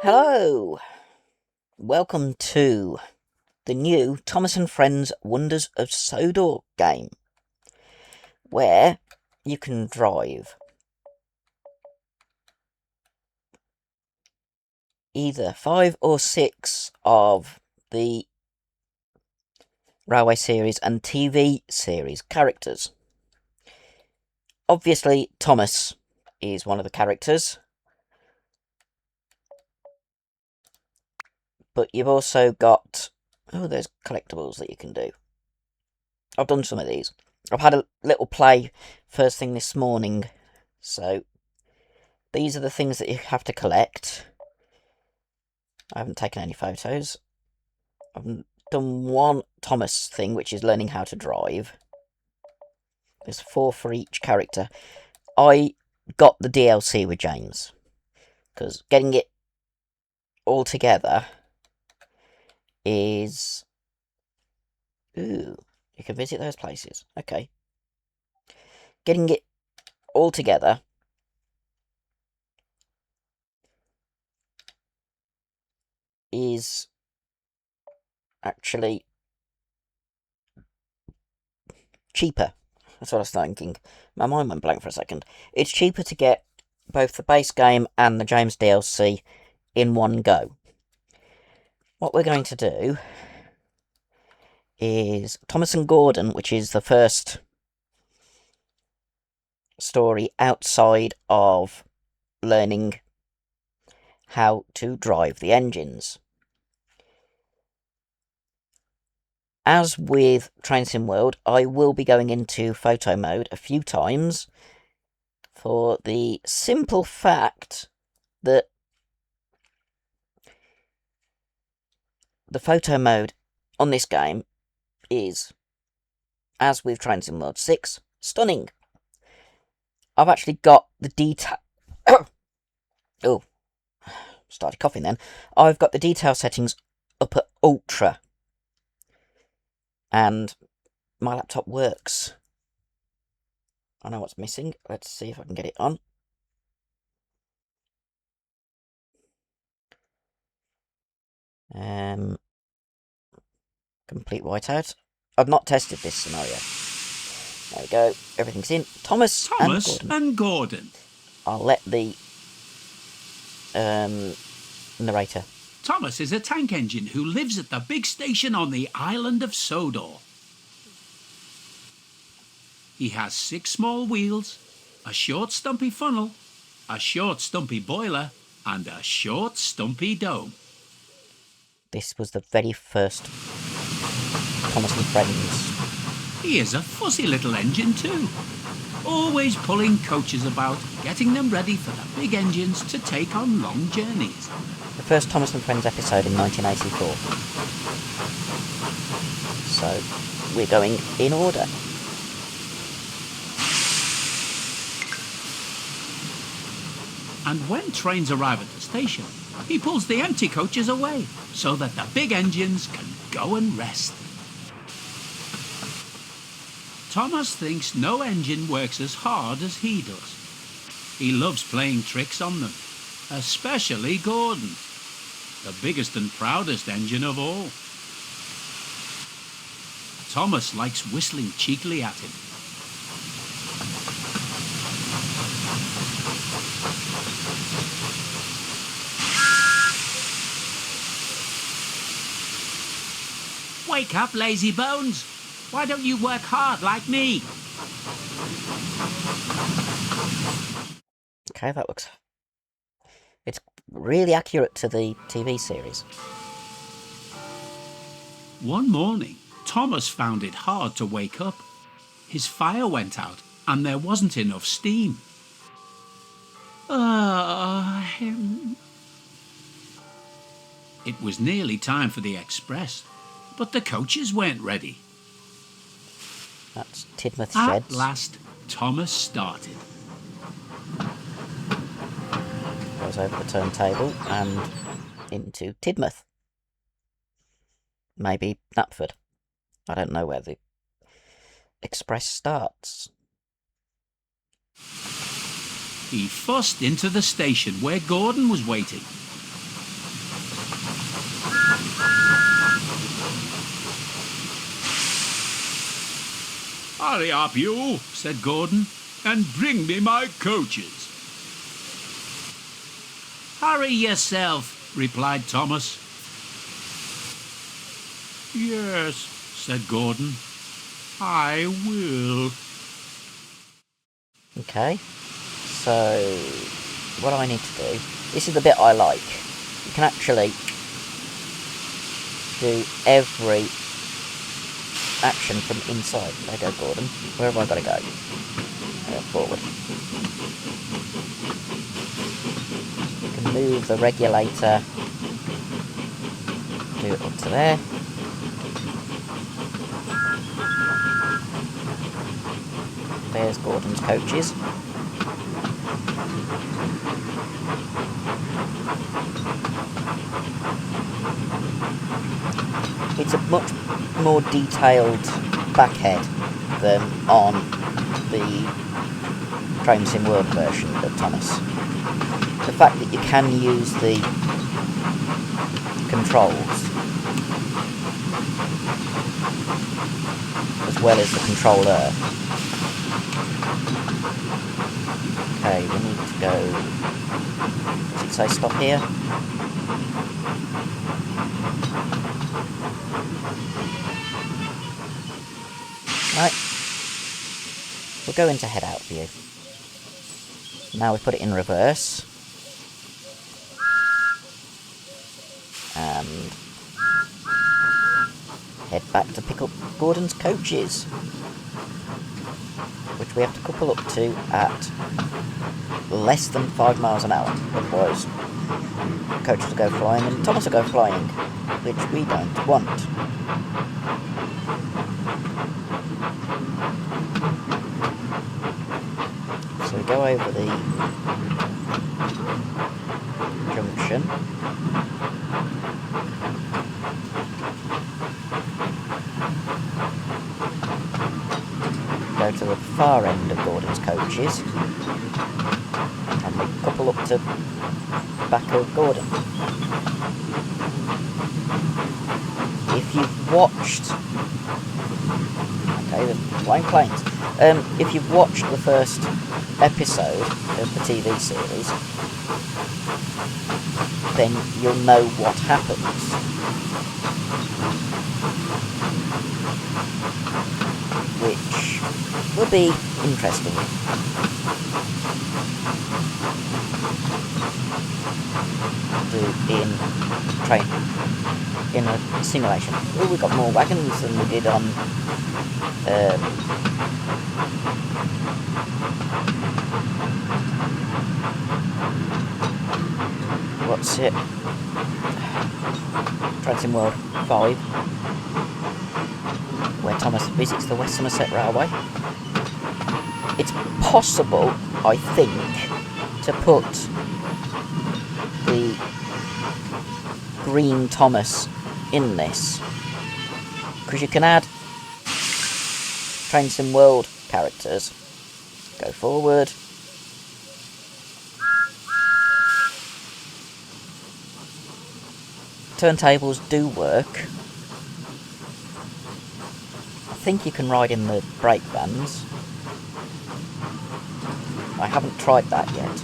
Hello! Welcome to the new Thomas and Friends Wonders of Sodor game, where you can drive either 5 or 6 of the Railway series and TV series characters. Obviously, Thomas is one of the characters, but you've also got... oh, there's collectibles that you can do. I've done some of these. I've had a little play first thing this morning, so these are the things that you have to collect. I haven't taken any photos. I've done one Thomas thing, which is learning how to drive. There's 4 for each character. I got the DLC with James, because getting it all together is... ooh, you can visit those places. Okay. Getting it all together is actually cheaper. That's what I was thinking. My mind went blank for a second. It's cheaper to get both the base game and the James DLC in one go. What we're going to do is Thomas and Gordon, which is the first story outside of learning how to drive the engines. As with Train Sim World, I will be going into photo mode a few times for the simple fact that the photo mode on this game is, as with Train Sim World 6, stunning. I've actually got the detail... oh, started coughing then. I've got the detail settings up at Ultra. And my laptop works. I know what's missing. Let's see if I can get it on. Complete whiteout. I've not tested this scenario. There we go. Everything's in. Thomas and Gordon. I'll let the narrator. Thomas is a tank engine who lives at the big station on the Island of Sodor. He has 6 small wheels, a short stumpy funnel, a short stumpy boiler, and a short stumpy dome. This was the very first Thomas and Friends. He is a fussy little engine too, always pulling coaches about, getting them ready for the big engines to take on long journeys. The first Thomas and Friends episode in 1984. So, we're going in order. And when trains arrive at the station, he pulls the empty coaches away so that the big engines can go and rest. Thomas thinks no engine works as hard as he does. He loves playing tricks on them, especially Gordon, the biggest and proudest engine of all. Thomas likes whistling cheekily at him. Wake up, lazy bones! Why don't you work hard like me? Okay, that looks... it's really accurate to the TV series. One morning, Thomas found it hard to wake up. His fire went out and there wasn't enough steam. It was nearly time for the express, but the coaches weren't ready. That's Tidmouth Sheds. At last, Thomas started. Goes over the turntable and into Tidmouth. Maybe Knapford. I don't know where the express starts. He fussed into the station where Gordon was waiting. Hurry up, you, said Gordon, and bring me my coaches. Hurry yourself, replied Thomas. Yes, said Gordon, I will. Okay, so what I need to do, this is the bit I like. You can actually do every action from inside. There you go, Gordon. Where have I got to go? Forward. You can move the regulator. Do it up to there. There's Gordon's coaches. It's a much more detailed backhead than on the Train Sim World version of Thomas. The fact that you can use the controls as well as the controller. Okay, we need to go... Does it say stop here? Right. We'll go into head out view. Now we put it in reverse. And head back to pick up Gordon's coaches, which we have to couple up to at less than 5 miles an hour. Otherwise, coaches will go flying and Thomas will go flying, which we don't want. So we go over the junction. Go to the far end of Gordon's coaches. And we couple up to back of Gordon. If you've watched... Okay, the flying planes. If you've watched the first episode of the TV series, then you'll know what happens. Which will be interesting. Do in a simulation. Oh, we got more wagons than we did on what's it? Train Sim World 5, where Thomas visits the West Somerset Railway. It's possible, I think, to put the green Thomas in this, because you can add Train Sim World characters. Go forward. Turntables do work. I think you can ride in the brake vans. I haven't tried that yet.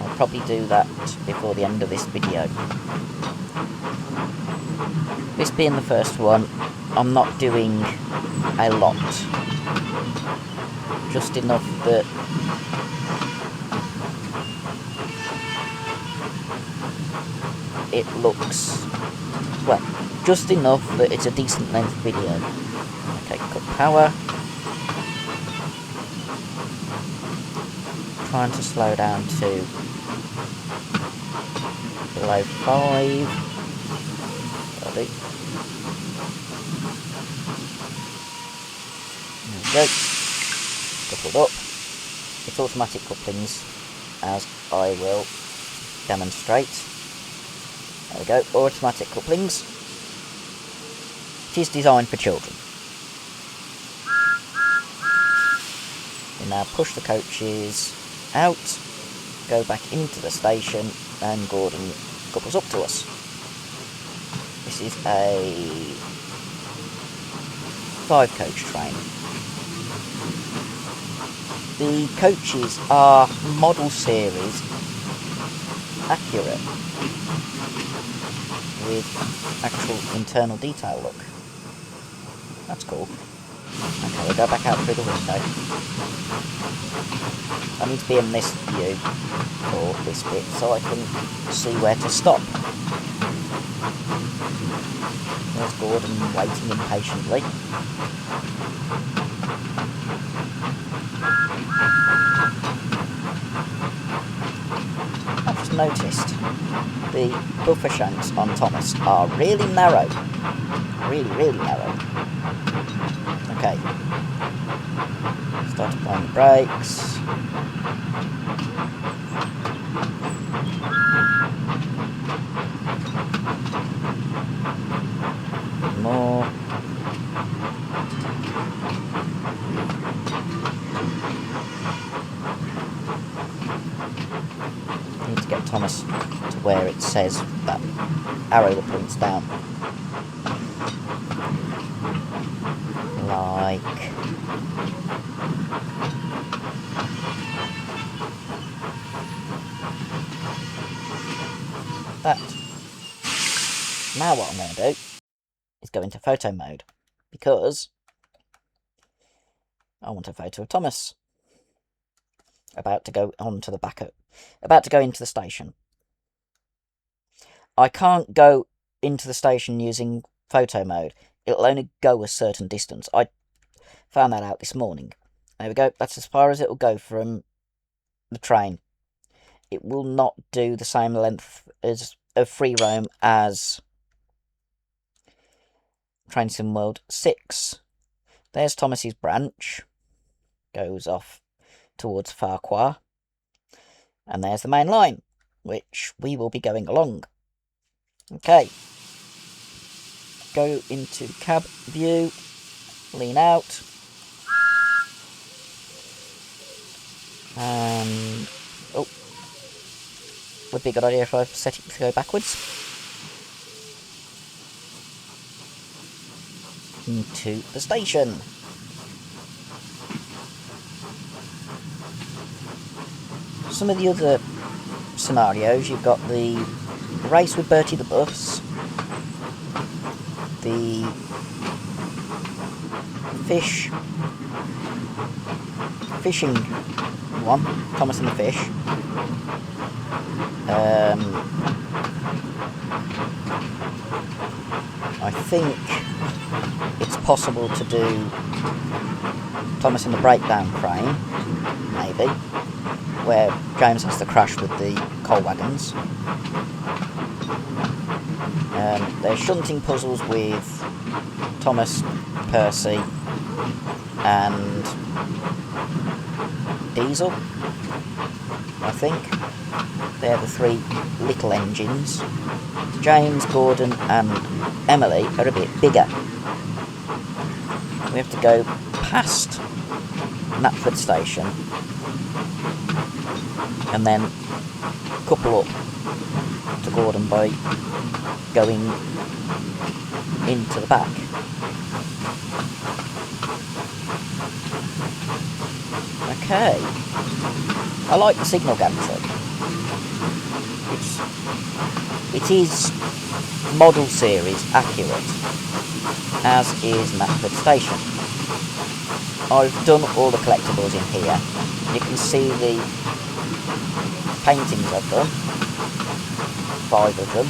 I'll probably do that before the end of this video. This being the first one, I'm not doing a lot. Just enough that it looks, well, just enough that it's a decent length video. Okay, cut power. Trying to slow down to below 5. Ready. There we go. Coupled up. It's automatic couplings, as I will demonstrate. There we go, automatic couplings. It is designed for children. We now push the coaches out, go back into the station, and Gordon couples up to us. This is a 5-coach train. The coaches are model series accurate with actual internal detail look. That's cool. Okay, we'll go back out through the window. I need to be in this view for this bit so I can see where to stop. There's Gordon waiting impatiently. I've just noticed the buffer shanks on Thomas are really narrow. Really, really narrow. Okay. Start applying the brakes. More. Need to get Thomas to where it says that arrow that points down. Like that. Now what I'm going to do is go into photo mode, because I want a photo of Thomas about to go onto the about to go into the station. I can't go into the station using photo mode. It'll only go a certain distance. I found that out this morning. There we go. That's as far as it'll go from the train. It will not do the same length as of free roam as Train Sim World 6. There's Thomas's branch. Goes off towards Farquhar. And there's the main line, which we will be going along. Okay. Go into cab view. Lean out. And... oh. Would be a good idea if I set it to go backwards. Into the station. Some of the other scenarios, you've got the race with Bertie the bus, the fishing one, Thomas and the fish. I think it's possible to do Thomas in the breakdown crane, maybe, where James has to crash with the coal wagons. There's shunting puzzles with Thomas, Percy, and Diesel, I think. They're the 3 little engines. James, Gordon, and Emily are a bit bigger. We have to go past Knapford Station and then couple up to Gordon by going into the back. Okay. I like the signal gantry. It is model series accurate, as is Knapford Station. I've done all the collectibles in here. You can see the paintings I've done, 5 of them,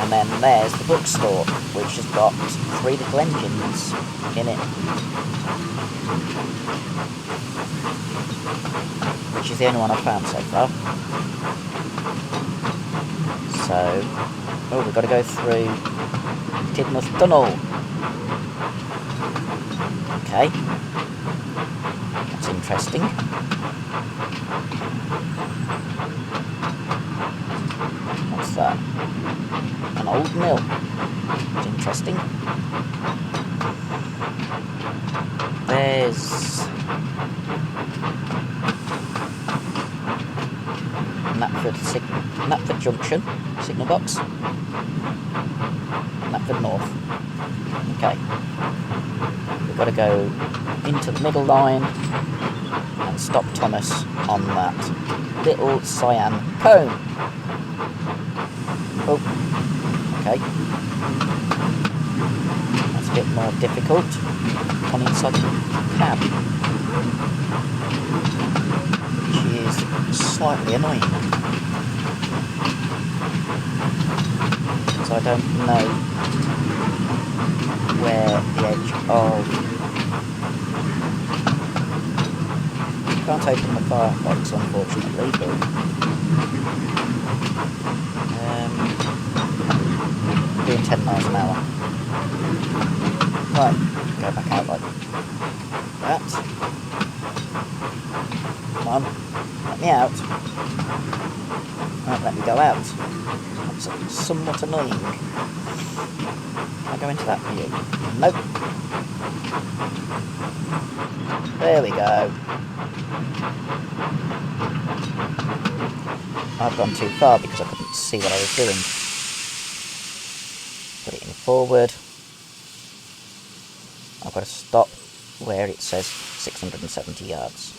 and then there's the bookstore, which has got 3 little engines in it, which is the only one I've found so far. So, oh, we've got to go through Tidmouth Tunnel. Okay, that's interesting. What's that? An old mill. That's interesting. There's Knapford Knapford Junction, signal box. Knapford North. Okay. We've got to go into the middle line and stop Thomas on that little cyan cone. Oh, okay. That's a bit more difficult on inside the cab, which is slightly annoying, because I don't know where the edge of... Can't open the firebox, unfortunately, but doing 10 miles an hour. Right, go back out like that. Come on, let me out. Right, let me go out. That's somewhat annoying. Can I go into that view? Nope. There we go. I've gone too far because I couldn't see what I was doing. Put it in forward. I've got to stop where it says 670 yards.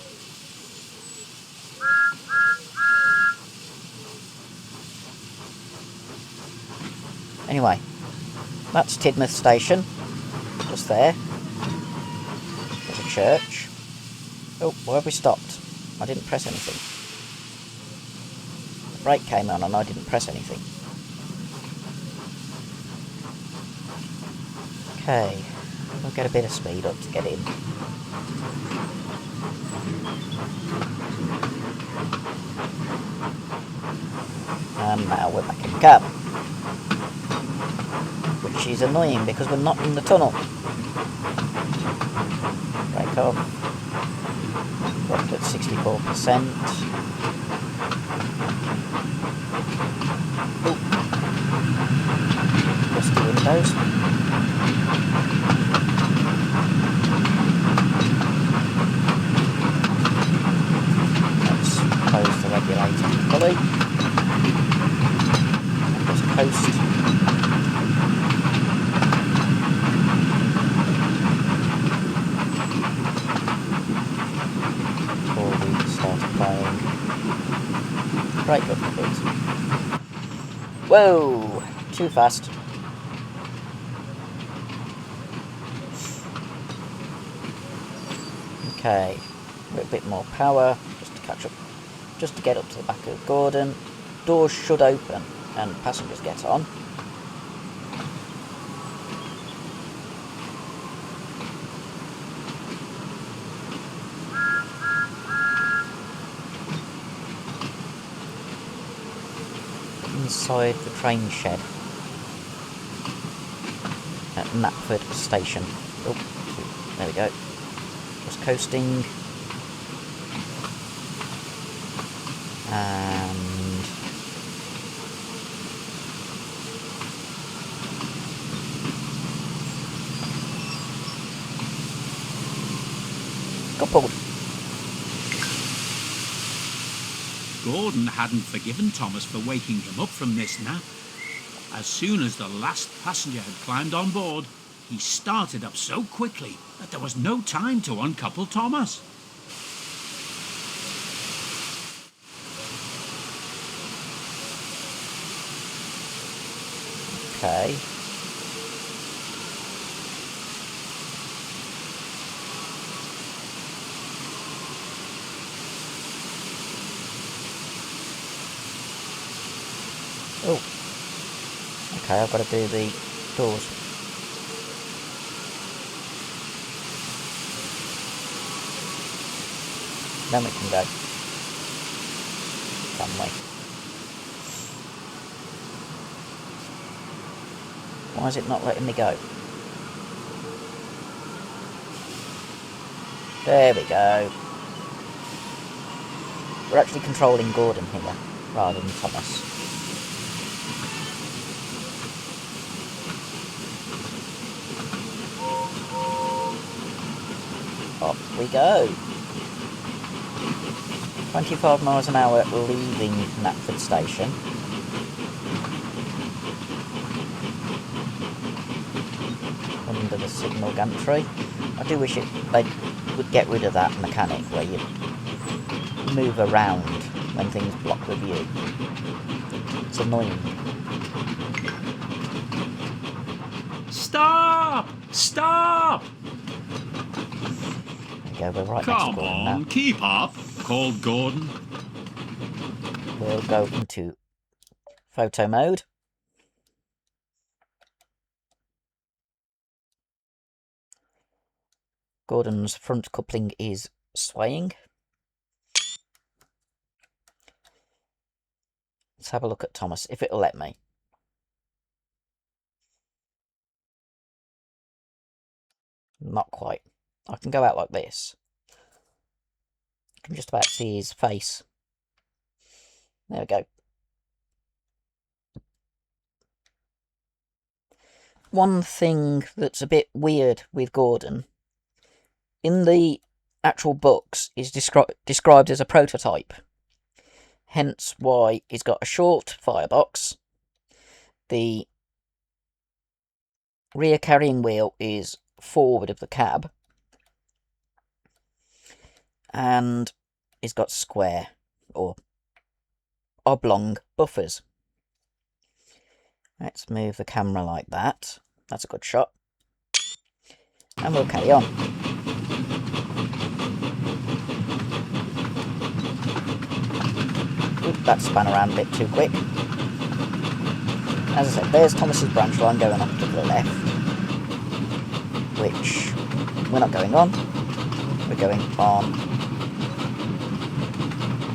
Anyway, that's Tidmouth Station. Just there. There's a church. Oh, where have we stopped? I didn't press anything. The brake came on and I didn't press anything. Okay, we'll get a bit of speed up to get in. And now we're back in the cab. Which is annoying because we're not in the tunnel. Brake off. Got at 64%. Ooh. Rusty windows. Let's close the regulator fully. And just coast. Before we start applying brake up, please. Whoa! Too fast. Okay, a little bit more power, just to catch up, just to get up to the back of Gordon. Doors should open and passengers get on. Inside the train shed at Knapford Station. Oh, there we go. Just coasting. And coupled. Gordon hadn't forgiven Thomas for waking him up from this nap. As soon as the last passenger had climbed on board, he started up so quickly that there was no time to uncouple Thomas. Okay. Oh. Okay, I've got to do the doors. Then we can go. Can we? Why is it not letting me go? There we go. We're actually controlling Gordon here, rather than Thomas. Off we go. 25 miles an hour leaving Knapford Station. Under the signal gantry. I do wish they would get rid of that mechanic where you move around when things block the view. It's annoying. Stop! Stop! There we go, we're right next to Come Gordon on, now. keep up, called Gordon. We'll go into photo mode. Gordon's front coupling is swaying. Let's have a look at Thomas, if it'll let me. Not quite. I can go out like this. I can just about see his face. There we go. One thing that's a bit weird with Gordon, in the actual books, is described as a prototype. Hence why he's got a short firebox. The rear carrying wheel is forward of the cab. And he's got square or oblong buffers. Let's move the camera like that. That's a good shot. And we'll carry on. Oop, that span around a bit too quick. As I said, there's Thomas's branch line going off to the left, which we're not going on. We're going on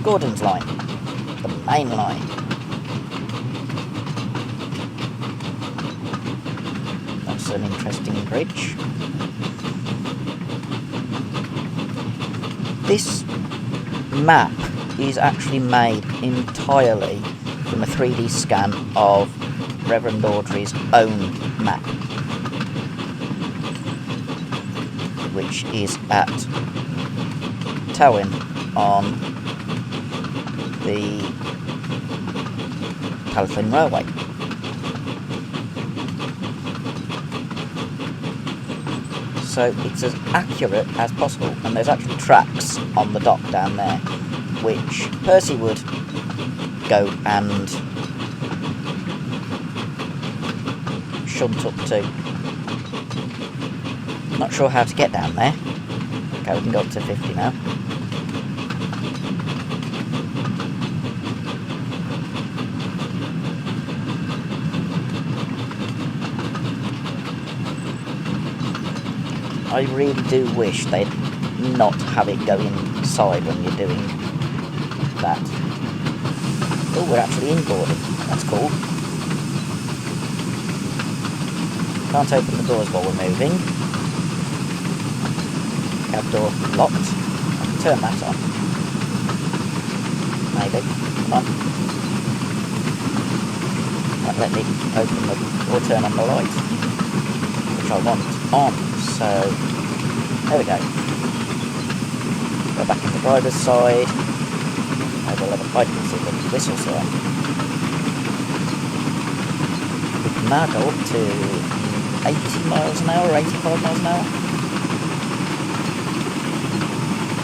Gordon's line, the main line. That's an interesting bridge. This map is actually made entirely from a 3D scan of Reverend Audrey's own map, which is at Towin on the Talyllyn Railway. So it's as accurate as possible, and there's actually tracks on the dock down there, which Percy would go and shunt up to. Not sure how to get down there. Okay, we can go up to 50 now. I really do wish they'd not have it go inside when you're doing that. Oh, we're actually in Gordon. That's cool. Can't open the doors while we're moving. Cab door locked. I can turn that on. Maybe. Come on. Might let me open or turn on the light, which I want on. So, there we go. Go back into the driver's side. I can see the whistle sign. We can now go up to 80 miles an hour, 85 miles an hour.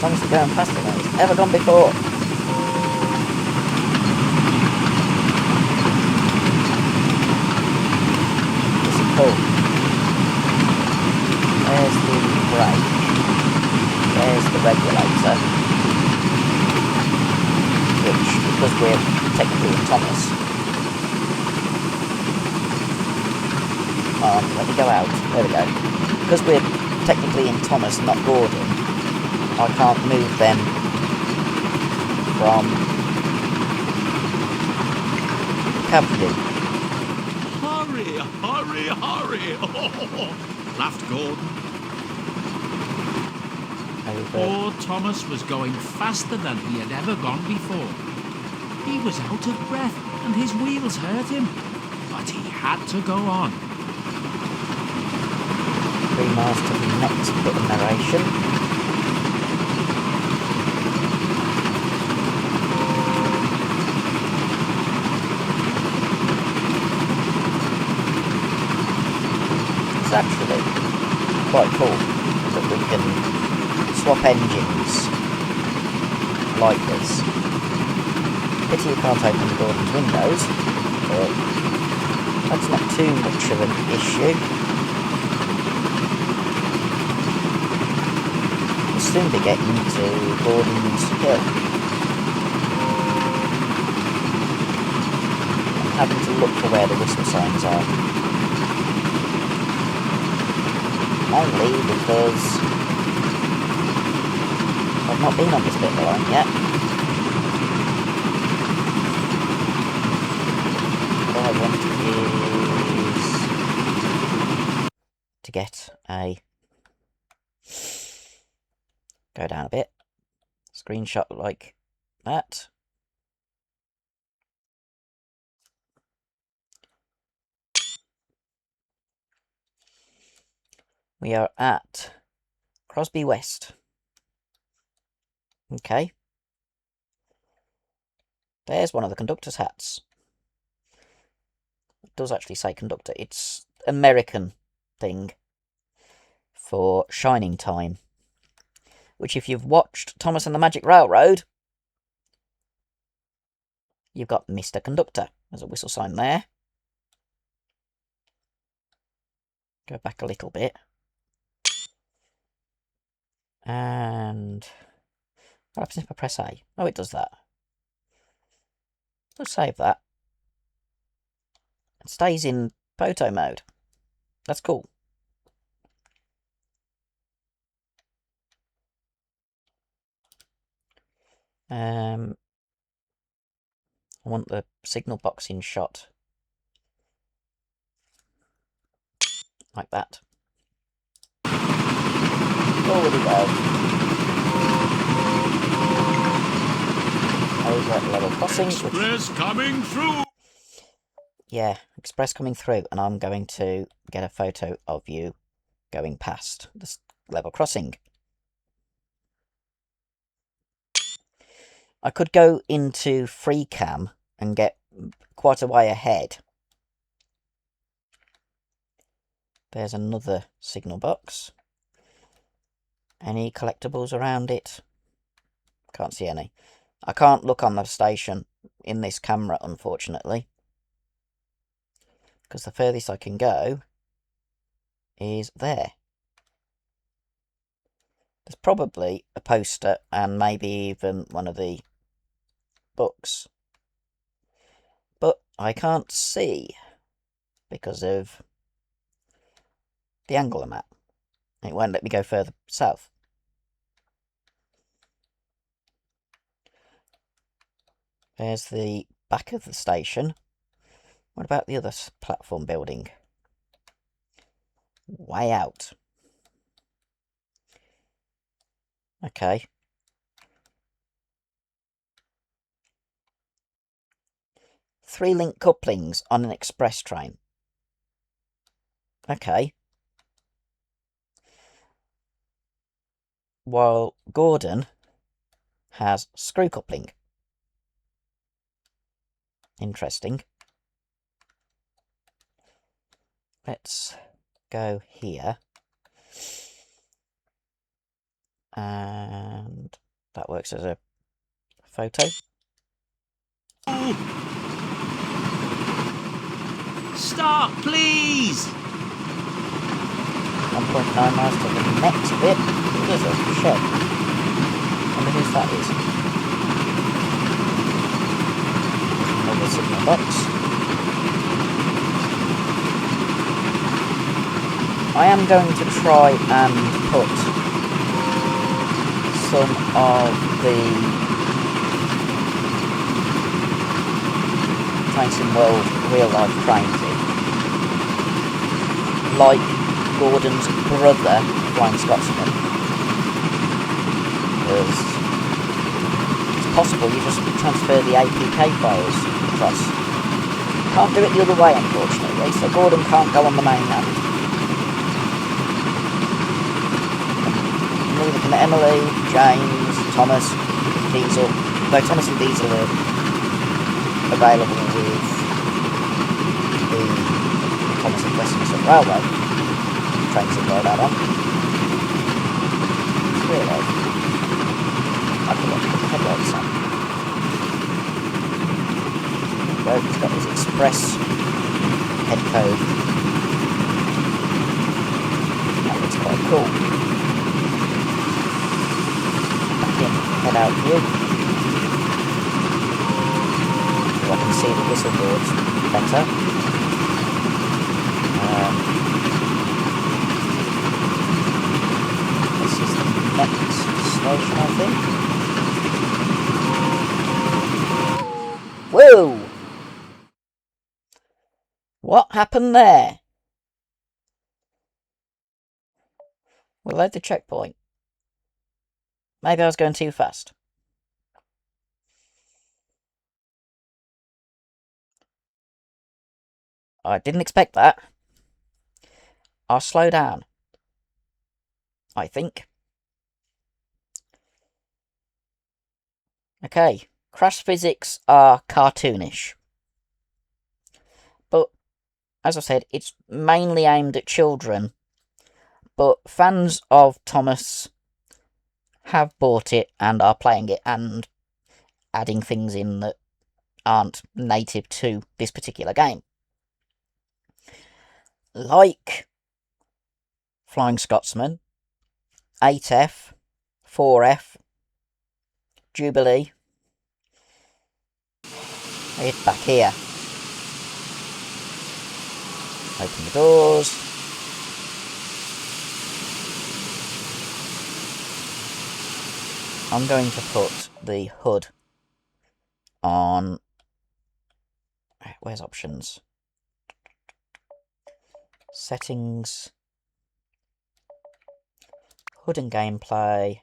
Thomas is going faster than he's ever gone before. This is cool. There's the brake. There's the regulator. Which, because we're technically in Thomas. Let me go out. There we go. Because we're technically in Thomas, not Gordon, I can't move them from the cab view. Hurry, hurry, hurry! Oh, laughed Gordon. Poor Thomas was going faster than he had ever gone before. He was out of breath and his wheels hurt him, but he had to go on. 3 miles to the next bit of narration. is actually quite cool that we can swap engines like this. Pity you can't open Gordon's windows, but that's not too much of an issue. We'll soon be getting to Gordon's hill. I'm having to look for where the whistle signs are. Mainly because I've not been on this bit of the line yet. What I want is to get a... go down a bit. Screenshot like that. We are at Crosby West. Okay. There's one of the conductor's hats. It does actually say conductor. It's American thing for shining time. Which if you've watched Thomas and the Magic Railroad, you've got Mr. Conductor. There's a whistle sign there. Go back a little bit. And what happens if I press A? Oh, it does that. Let's save that. It stays in photo mode. That's cool. I want the signal box in shot. Like that. Forward we go. Over at level crossing. Express coming through! Yeah, express coming through, and I'm going to get a photo of you going past this level crossing. I could go into free cam and get quite a way ahead. There's another signal box. Any collectibles around it? Can't see any. I can't look on the station in this camera, unfortunately. Because the furthest I can go is there. There's probably a poster and maybe even one of the books. But I can't see because of the angle I'm at. It won't let me go further south. There's the back of the station. What about the other platform building? Way out. Okay. Three link couplings on an express train. Okay. While Gordon has screw coupling. Interesting. Let's go here. And that works as a photo. Stop, please! 1.9 miles to the next bit. There's a shed. I wonder whose that is. Another signal box. I am going to try and put some of the Train Sim World real life trains in. Like Gordon's brother, Flying Scotsman. Because it's possible you just transfer the APK files across. Can't do it the other way, unfortunately, so Gordon can't go on the mainland. Neither can Emily, James, Thomas, Diesel. Though Thomas and Diesel are available with the Thomas and Westminster Railway. trains that go that on. Really? I forgot to put the headlights on. Well, he's got his express head code. That looks quite cool. Back in head out view. So I can see the whistle boards better. This is the next station, I think. Whoa! What happened there? We'll load the checkpoint. Maybe I was going too fast. I didn't expect that. I'll slow down. I think. Okay, crash physics are cartoonish. But, as I said, it's mainly aimed at children. But fans of Thomas have bought it and are playing it and adding things in that aren't native to this particular game. Like Flying Scotsman, 8F, 4F, Jubilee. Head back here. Open the doors. I'm going to put the hood on... Where's options? Settings. Hood and gameplay.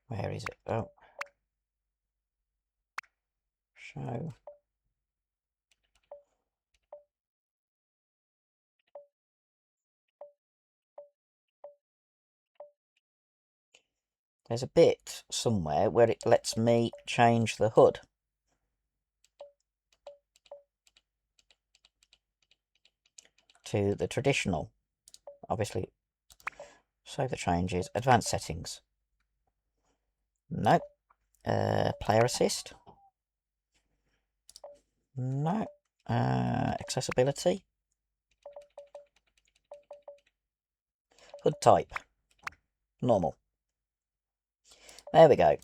Where is it? Oh. Show. There's a bit somewhere where it lets me change the hood. To the traditional. Obviously, save the changes. Advanced settings. No. Player assist. No. Accessibility. Hood type. Normal. There we go.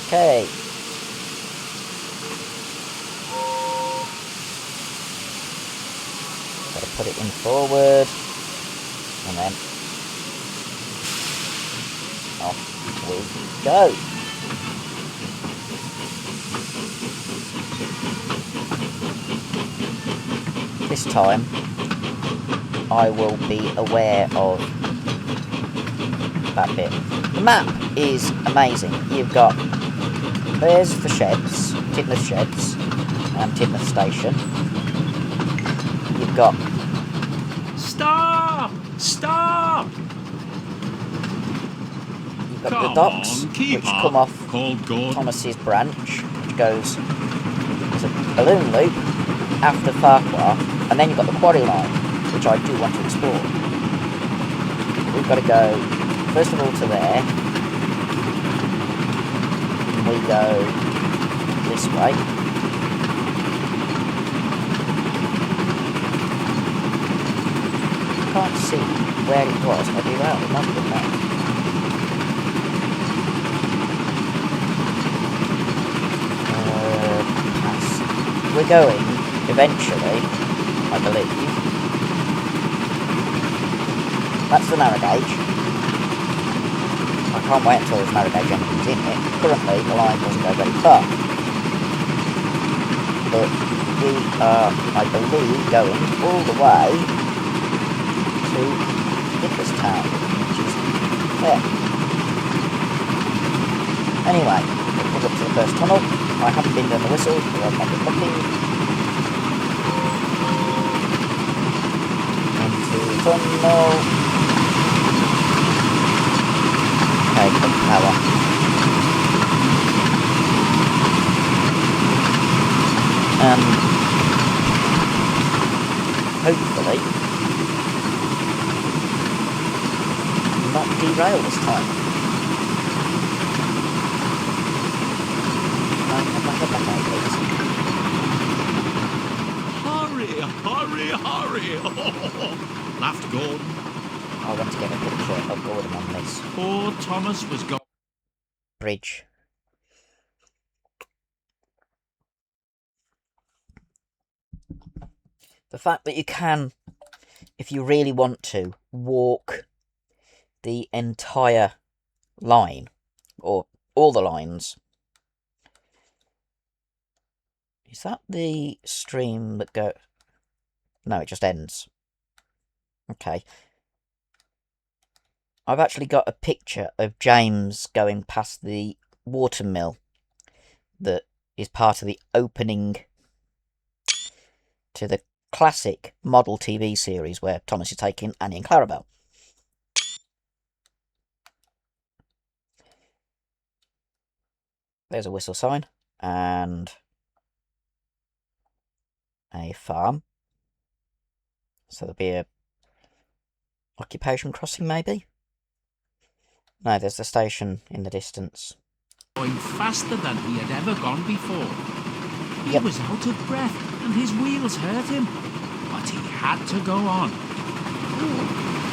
Okay. Gotta put it in forward. And then off we go. This time I will be aware of that bit. The map is amazing. You've got, there's the sheds, Tidmouth Sheds, and Tidmouth Station. You've got... Stop! Stop! You've got the docks, which come off called Thomas's branch, which goes, there's a balloon loop after Farquhar, and then you've got the Quarry line, which I do want to explore. We've got to go first of all to there, and we go this way. I can't see where it was, I'll be out of London now. Pass. We're going, eventually, I believe. That's the narrow gauge. I can't wait until there's narrow gauge engines in it. Currently, the line doesn't go very far. But we are, I believe, going all the way to Town, which is there. Anyway, it pulls up to the first tunnel. I haven't been down the whistle, but I've not been looking. Into the tunnel. Okay, quick power. And hopefully not derail this time. Hurry, hurry! Laughed Gordon. I want to get a picture of Gordon on this Poor Thomas was gone. bridge. The fact that you can, if you really want to, walk the entire line, or all the lines. Is that the stream that go... No, it just ends. Okay. I've actually got a picture of James going past the watermill that is part of the opening to the classic model TV series where Thomas is taking Annie and Clarabelle. There's a whistle sign and a farm. So there'll be a occupation crossing, maybe? No, there's the station in the distance. Going faster than he had ever gone before. He Yep. was out of breath and his wheels hurt him. But he had to go on.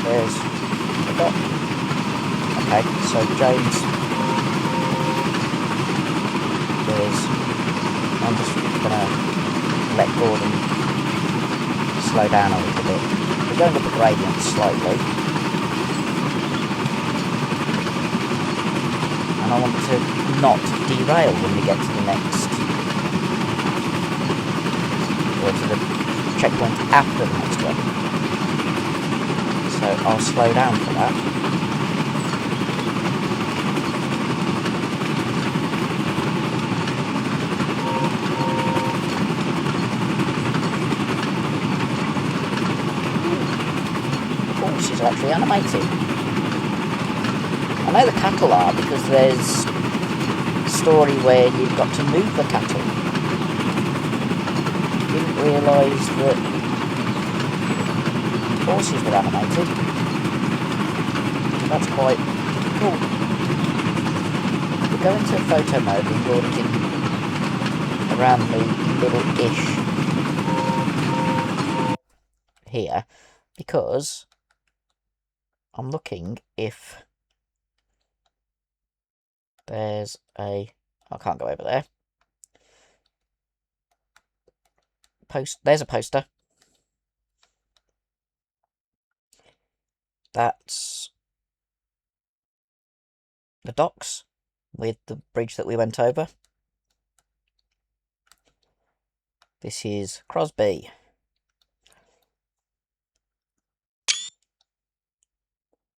There's a dot. Okay, so James I'm just gonna let Gordon slow down a little bit. We're going up the gradient slightly. And I want to not derail when we get to the next, or to the checkpoint after the next one. So I'll slow down for that. The horses are actually animated. I know the cattle are because there's a story where you've got to move the cattle. Didn't realise that horses were animated. That's quite cool. We'll go into photo mode and Gordon's in around the middle-ish here because I'm looking if there's a... I can't go over there. There's a poster. That's the docks with the bridge that we went over. This is Crosby.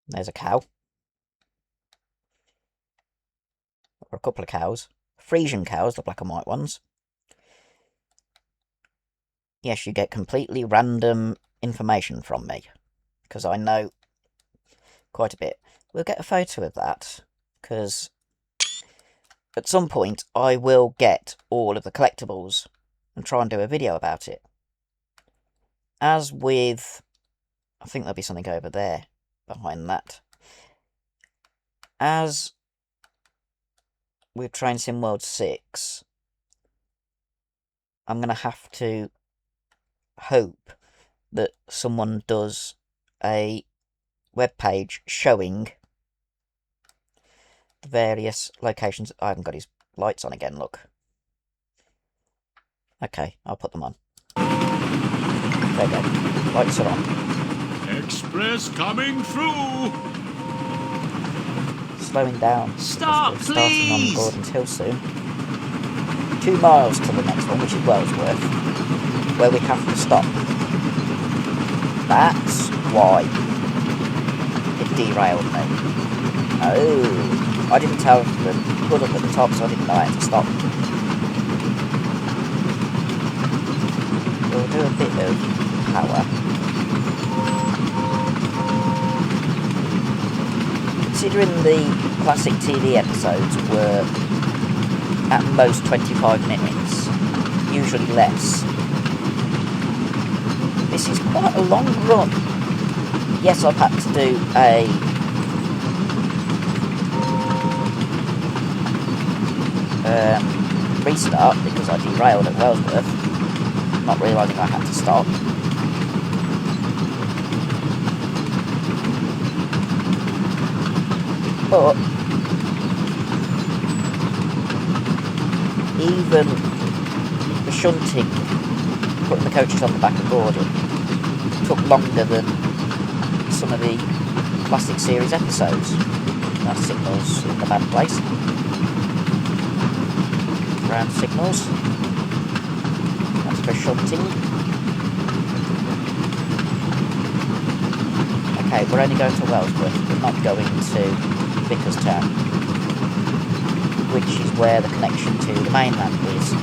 There's a cow. Or a couple of cows. Frisian cows, the black and white ones. Yes, you get completely random information from me, because I know quite a bit. We'll get a photo of that, because at some point I will get all of the collectibles and try and do a video about it. As with... I think there'll be something over there behind that. As with Train Sim World 6, I'm going to have to hope that someone does a web page showing the various locations. I haven't got his lights on again, look. Okay, I'll put them on. There we go. Lights are on. Express coming through! Slowing down. Stop, We're starting on please! Gordon's Hill soon. 2 miles to the next one, which is Wellsworth, where we have to stop. That's why it derailed me. Oh, I didn't tell the hood up at the top, so I didn't know I had to stop. We'll do a bit of power. Considering the classic TV episodes were at most 25 minutes, usually less. This is quite a long run. Yes, I've had to do a restart because I derailed at Wellsworth, not realising I had to stop. But even the shunting, putting the coaches on the back of Gordon, took longer than some of the classic series episodes. That signal's in the bad place. Ground signals. That's for shunting. Okay, we're only going to Wellsworth, we're not going to Vickerstown, which is where the connection to the mainland is.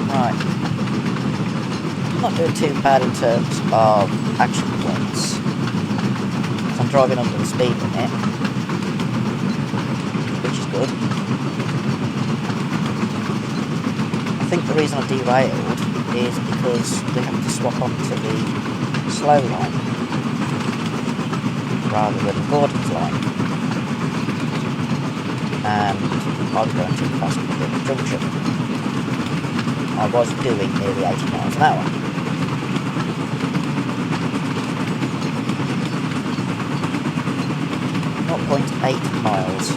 Right. I'm not doing too bad in terms of action points. I'm driving under the speed limit, which is good. I think the reason I derailed is because we have to swap onto the slow line rather than Gordon's line, and I was going too fast at the junction. I was doing nearly 80 miles an hour. .8 miles.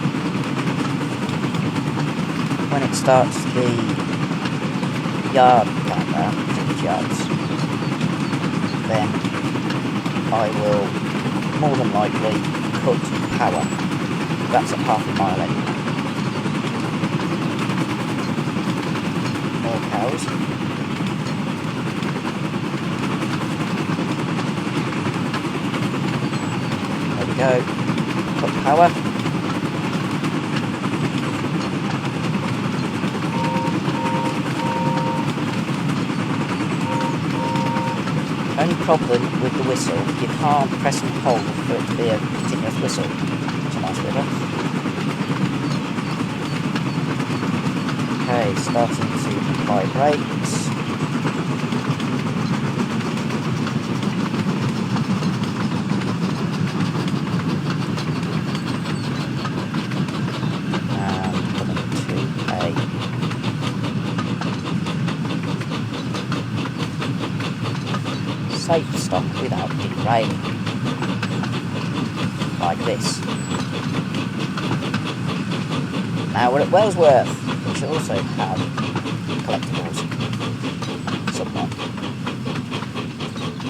When it starts the yard countdown, yards, then I will more than likely cut power. That's at half a mile anyway. More cows. There we go. Cut power. Only problem with the whistle, you can't press and hold for it to be a continuous whistle. It's a nice river. Okay, starting to apply brakes. And coming to a safe stop without derailing, like this. Now we're at Wellsworth, which also have collectibles somewhere.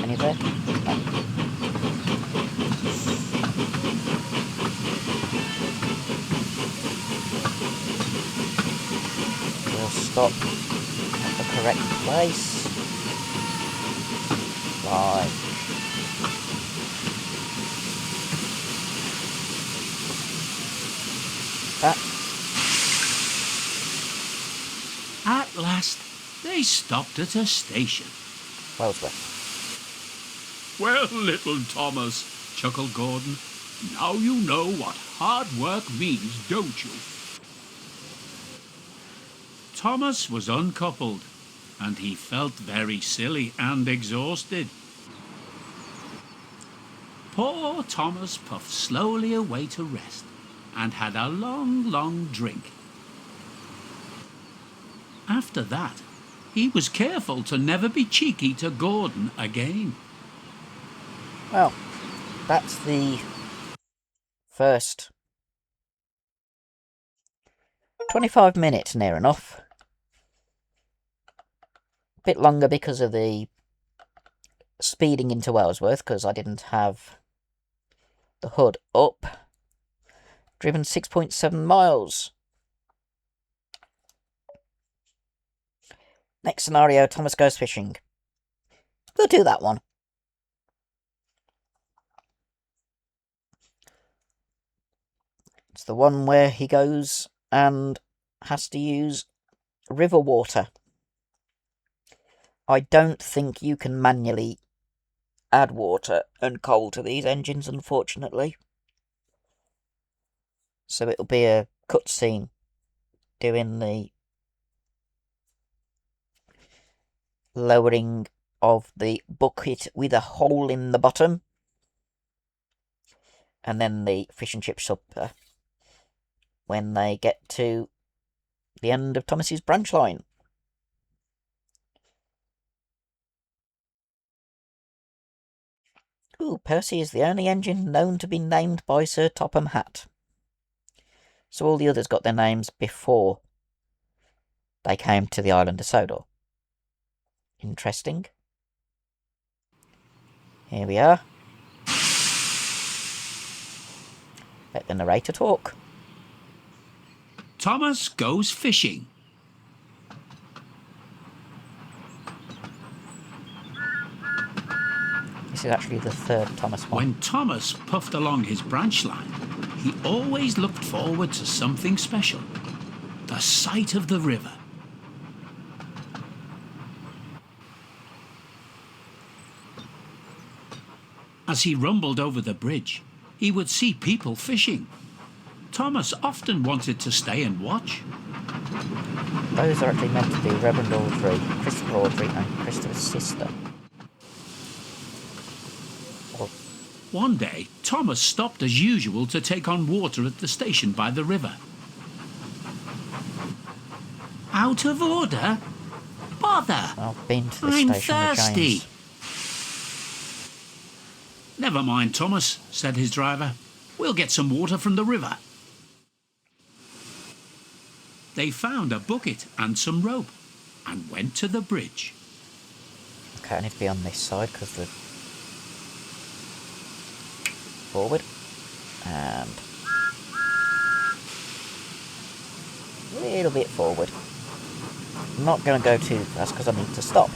Any there? No. We'll stop at the correct place. Right. At last, they stopped at a station. Wellsworth. Well, little Thomas, chuckled Gordon, now you know what hard work means, don't you? Thomas was uncoupled, and he felt very silly and exhausted. Poor Thomas puffed slowly away to rest, and had a long, long drink. After that, he was careful to never be cheeky to Gordon again. Well, that's the first 25 minutes, near enough. A bit longer because of the speeding into Wellsworth, because I didn't have the hood up. Driven 6.7 miles. Next scenario, Thomas goes fishing. We'll do that one. It's the one where he goes and has to use river water. I don't think you can manually add water and coal to these engines, unfortunately. So it'll be a cutscene doing the lowering of the bucket with a hole in the bottom, and then the fish and chip supper when they get to the end of Thomas's branch line. Ooh, Percy is the only engine known to be named by Sir Topham Hatt. So all the others got their names before they came to the Island of Sodor. Interesting. Here we are. Let the narrator talk. Thomas goes fishing. This is actually the third Thomas one. When Thomas puffed along his branch line, he always looked forward to something special. The sight of the river. As he rumbled over the bridge, he would see people fishing. Thomas often wanted to stay and watch. Those are actually meant to be Reverend Audrey, Christopher Audrey, and Christopher's sister. One day, Thomas stopped as usual to take on water at the station by the river. Out of order? Bother! I've been to the I'm station with thirsty. James. Never mind, Thomas, said his driver. We'll get some water from the river. They found a bucket and some rope and went to the bridge. Okay, I need to be on this side because the forward and a little bit forward. I'm not going to go too fast because I need to stop.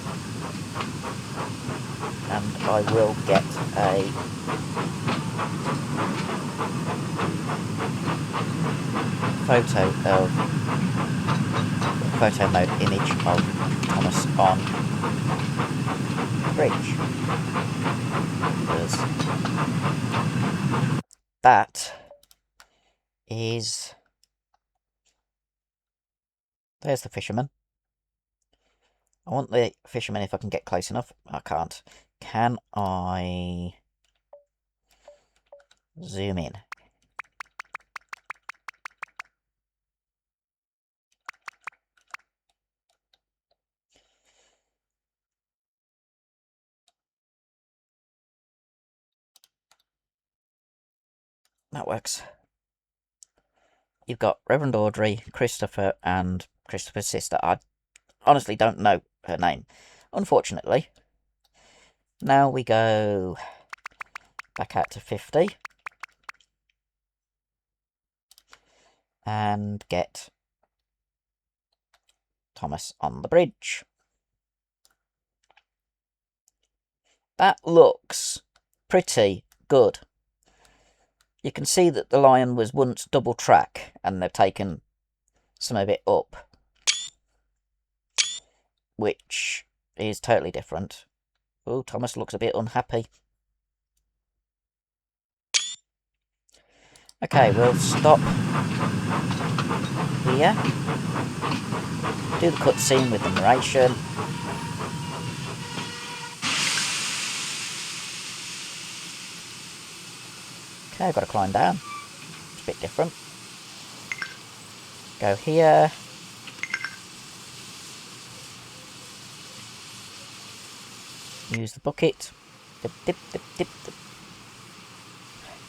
And I will get a photo mode image of Thomas on the bridge. Because that is... There's the fisherman. I want the fisherman if I can get close enough. I can't. Can I zoom in? That works. You've got Reverend Audrey, Christopher, and Christopher's sister. I honestly don't know her name, unfortunately. Now we go back out to 50 and get Thomas on the bridge. That looks pretty good. You can see that the line was once double track and they've taken some of it up, which is totally different. Oh, Thomas looks a bit unhappy. Okay, we'll stop here. Do the cutscene with the narration. Okay, I've got to climb down. It's a bit different. Go here. Use the bucket. Dip, dip, dip, dip, dip.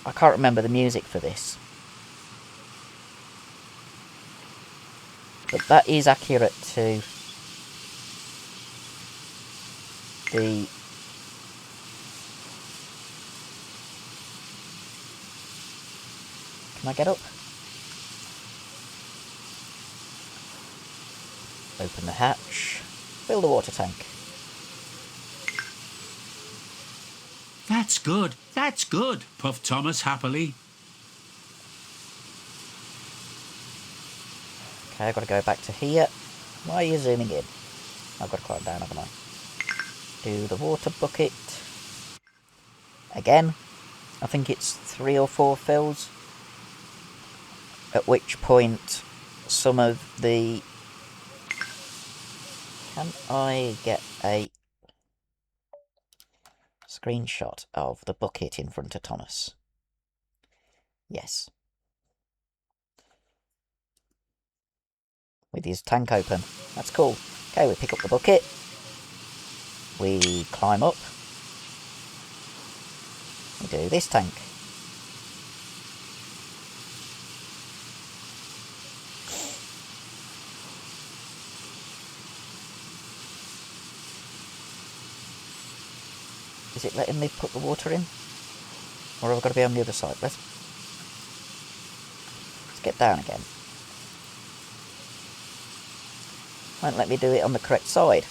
I can't remember the music for this. But that is accurate to the Can I get up? Open the hatch. Fill the water tank. That's good, puffed Thomas happily. Okay, I've got to go back to here. Why are you zooming in? I've got to climb down, haven't I? Do the water bucket. Again. I think it's 3 or 4 fills. At which point some of the... Can I get a screenshot of the bucket in front of Thomas? Yes. With his tank open. That's cool. Okay, we pick up the bucket. We climb up. We do this tank. Is it letting me put the water in? Or have I got to be on the other side? Let's get down again. Won't let me do it on the correct side.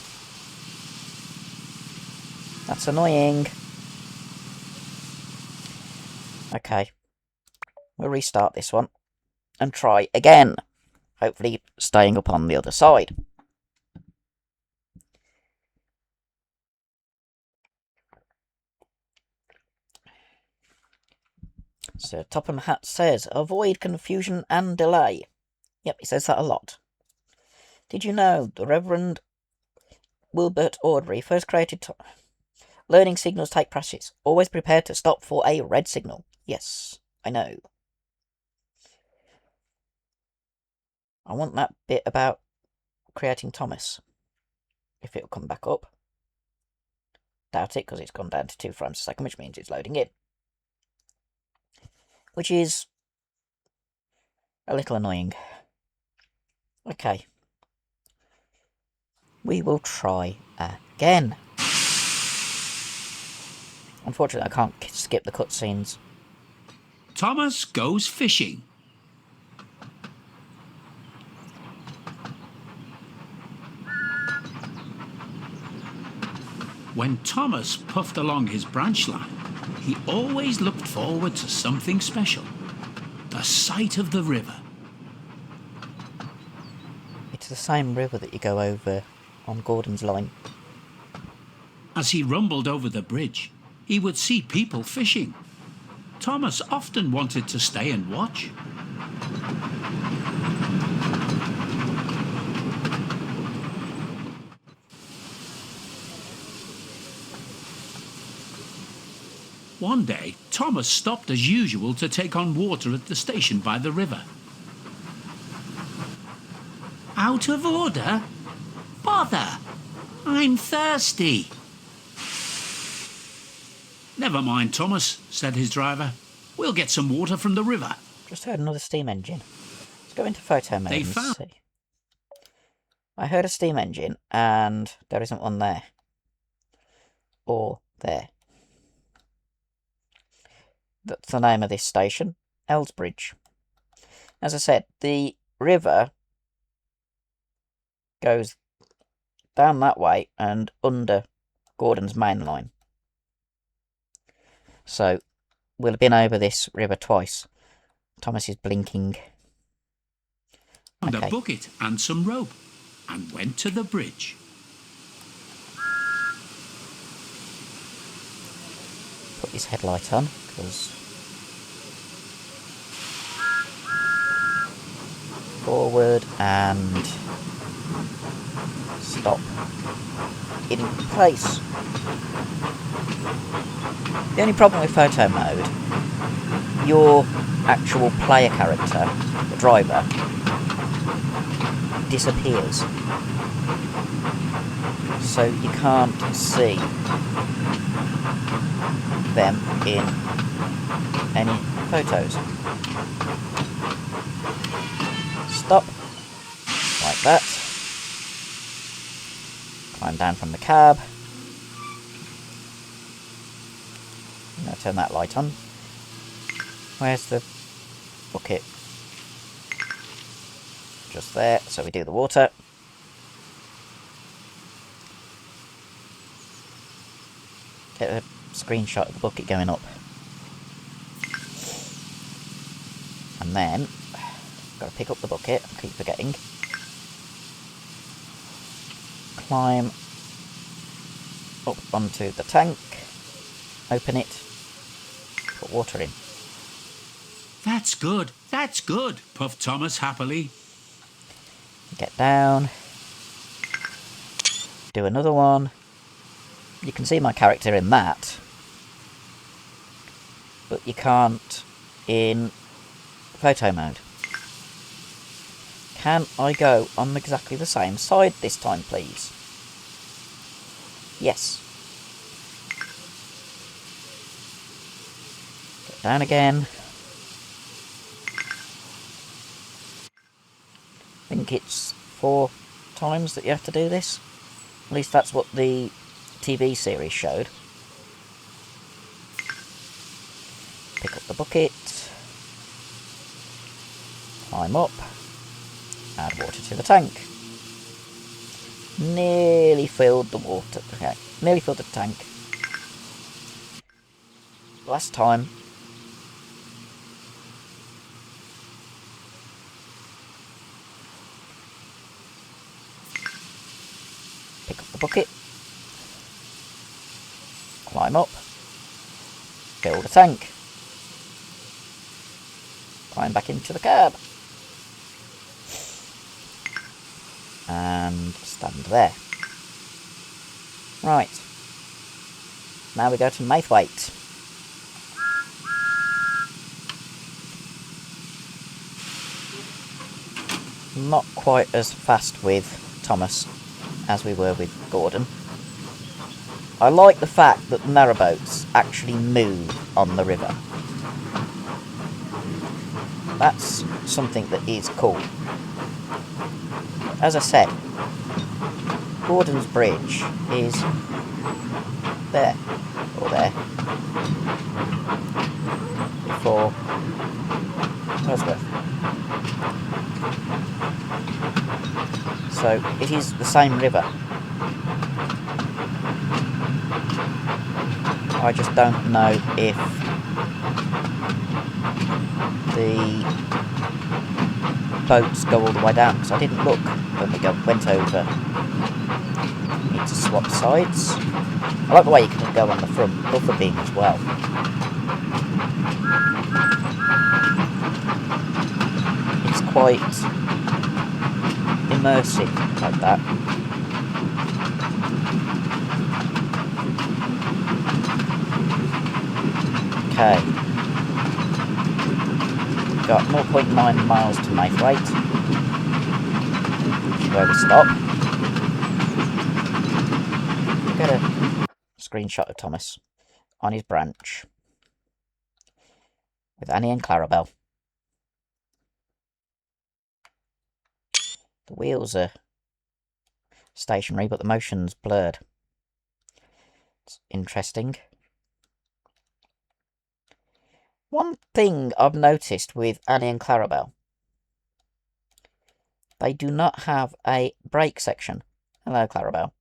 That's annoying. Okay. We'll restart this one and try again. Hopefully staying up on the other side. So Topham Hatt says, avoid confusion and delay. Yep, he says that a lot. Did you know the Reverend Wilbert Awdry first created... Learning signals take practice. Always prepared to stop for a red signal. Yes, I know. I want that bit about creating Thomas. If it'll come back up. Doubt it, because it's gone down to 2 frames a second, which means it's loading in. Which is a little annoying. Okay. We will try again. Unfortunately, I can't skip the cutscenes. Thomas goes fishing. When Thomas puffed along his branch line, he always looked forward to something special. The sight of the river. It's the same river that you go over on Gordon's line. As he rumbled over the bridge, he would see people fishing. Thomas often wanted to stay and watch. One day, Thomas stopped as usual to take on water at the station by the river. Out of order? Bother! I'm thirsty. Never mind, Thomas, said his driver. We'll get some water from the river. Just heard another steam engine. Let's go into photo mode They and found... see. I heard a steam engine and there isn't one there. Or there. That's the name of this station, Elsbridge. As I said, the river goes down that way and under Gordon's main line. So, we'll have been over this river twice. Thomas is blinking. Found a bucket and some rope and went to the bridge. Put his headlight on, because... Forward and... Stop. In place. The only problem with photo mode, your actual player character, the driver, disappears. So you can't see them in any photos. Stop. Like that. Climb down from the cab. Now turn that light on. Where's the bucket? Just there, so we do the water. Get a screenshot of the bucket going up. And then, got to pick up the bucket, I keep forgetting. Climb up onto the tank, open it, put water in. That's good. That's good, puffed Thomas happily. Get down. Do another one. You can see my character in that, but you can't in photo mode. Can I go on exactly the same side this time, please? Yes. Get down again. I think it's 4 times that you have to do this. At least that's what the TV series showed. Pick up the bucket. Climb up. Add water to the tank. Nearly filled the water. Okay, nearly filled the tank. Last time. Pick up the bucket. Climb up. Fill the tank. Climb back into the cab. And stand there. Right. Now we go to Maithwaite. Not quite as fast with Thomas as we were with Gordon. I like the fact that the narrowboats actually move on the river. That's something that is cool. As I said, Gordon's bridge is there, or there, before Ellsworth. So it is the same river. I just don't know if the boats go all the way down, because I didn't look when we went over. Need to swap sides. I like the way you can go on the front buffer beam as well. It's quite immersive like that. Okay. Got 0.9 miles to Maithwaite, which is where we stop. Get a screenshot of Thomas on his branch with Annie and Clarabelle. The wheels are stationary, but the motion's blurred. It's interesting. One thing I've noticed with Annie and Clarabelle, they do not have a brake section. Hello, Clarabelle.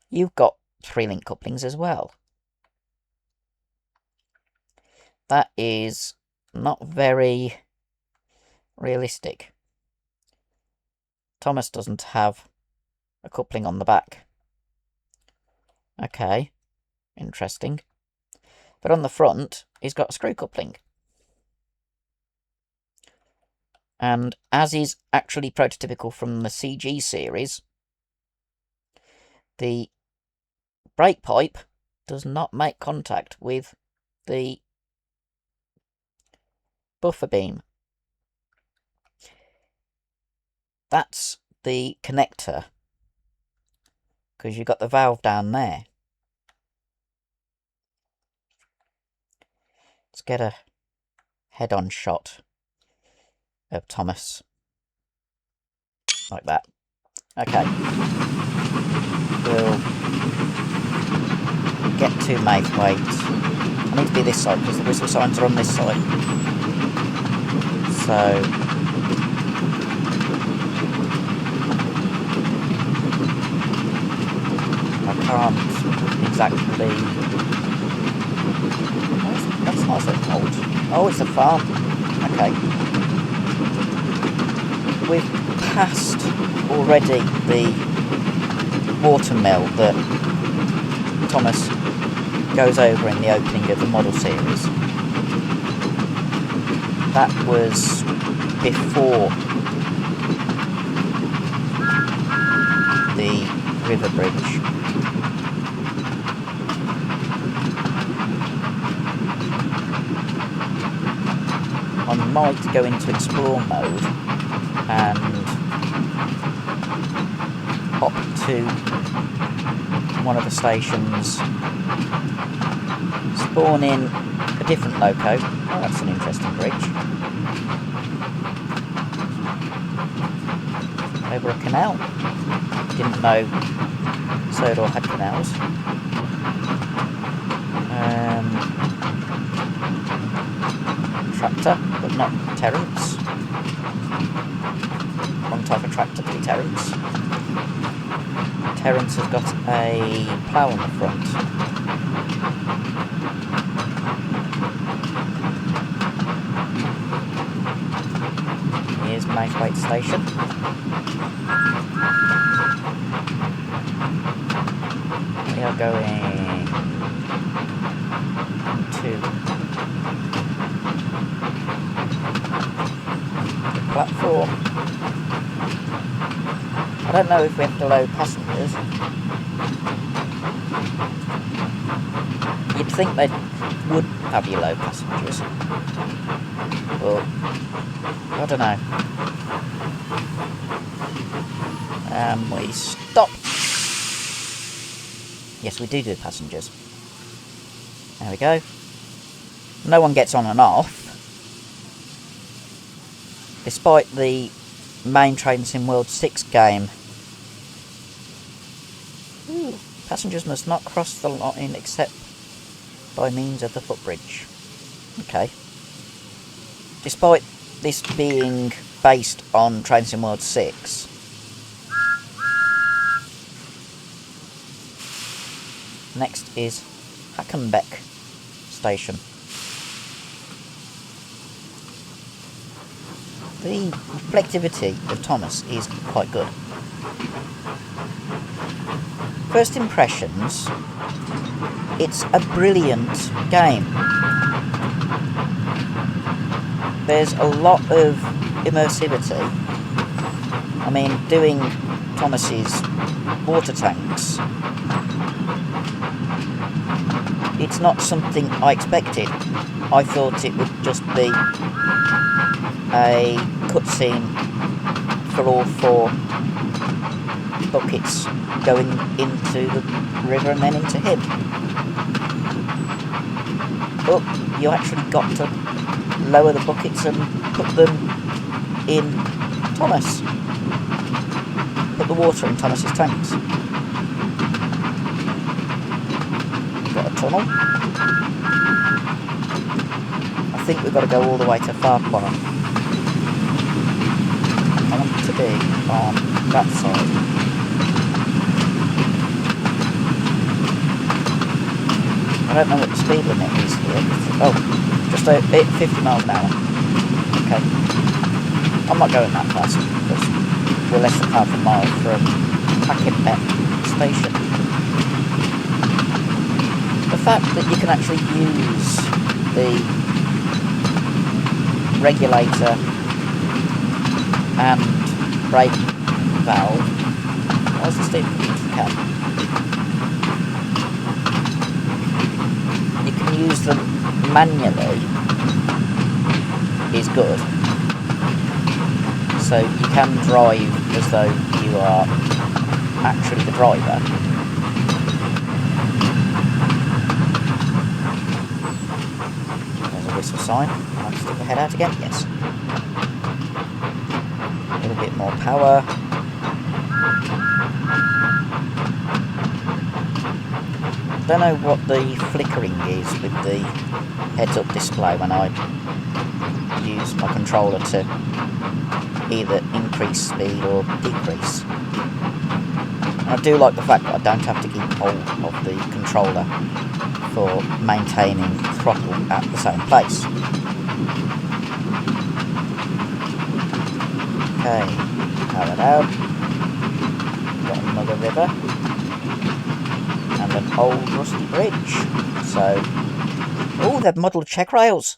You've got 3-link couplings as well. That is not very realistic. Thomas doesn't have a coupling on the back. Okay, interesting. But on the front, he's got a screw coupling. And as is actually prototypical from the CG series, the brake pipe does not make contact with the buffer beam. That's the connector, because you've got the valve down there. Let's get a head-on shot of Thomas. Like that. Okay. We'll get to Maithwaite. I need to be this side because the whistle signs are on this side. So I can't exactly. That's nice and cold. Oh, it's a farm. Okay. We've passed already the watermill that Thomas goes over in the opening of the model series. that was before the river bridge. I might go into explore mode and hop to one of the stations, spawn in a different loco. Oh, that's an interesting bridge. Over a canal. Didn't know Sodor had canals. Tractor, but not Terrence. Wrong type of tractor to be Terrence. Terrence has got a plough on the front. Here's Maithwaite Station. We are going to platform. I don't know if we have to load passengers. You'd think they would have you load passengers. But I don't know. And we stop. Yes, we do passengers. There we go. No one gets on and off. Despite the main Trading Sim World 6 game. Ooh, passengers must not cross the line except by means of the footbridge. Okay. Despite this being based on Trading Sim World 6, next is Hackenbeck Station. The reflectivity of Thomas is quite good. First impressions, it's a brilliant game. There's a lot of immersivity. I mean, doing Thomas's water tanks, it's not something I expected. I thought it would just be a cutscene for all 4 buckets going into the river and then into him. But you actually got to lower the buckets and put them in Thomas. Put the water in Thomas's tanks. Got a tunnel. I think we've got to go all the way to Farquhar. I want to be on that side. I don't know what the speed limit is here. Oh, just 50 miles an hour. Okay. I'm not going that fast because we're less than half a mile from Hackenbeck Station. The fact that you can actually use the regulator and brake valve. Where's the steam cap? You can use them manually is good. So you can drive as though you are actually the driver. There's a whistle sign. I'll stick the head out again. Yes. A little bit more power. Don't know what the flickering is with the heads-up display when I use my controller to either increase speed or decrease. And I do like the fact that I don't have to keep hold of the controller for maintaining throttle at the same place. Okay, powered out. Got another river. And an old rusty bridge. So, oh, they've modelled check rails.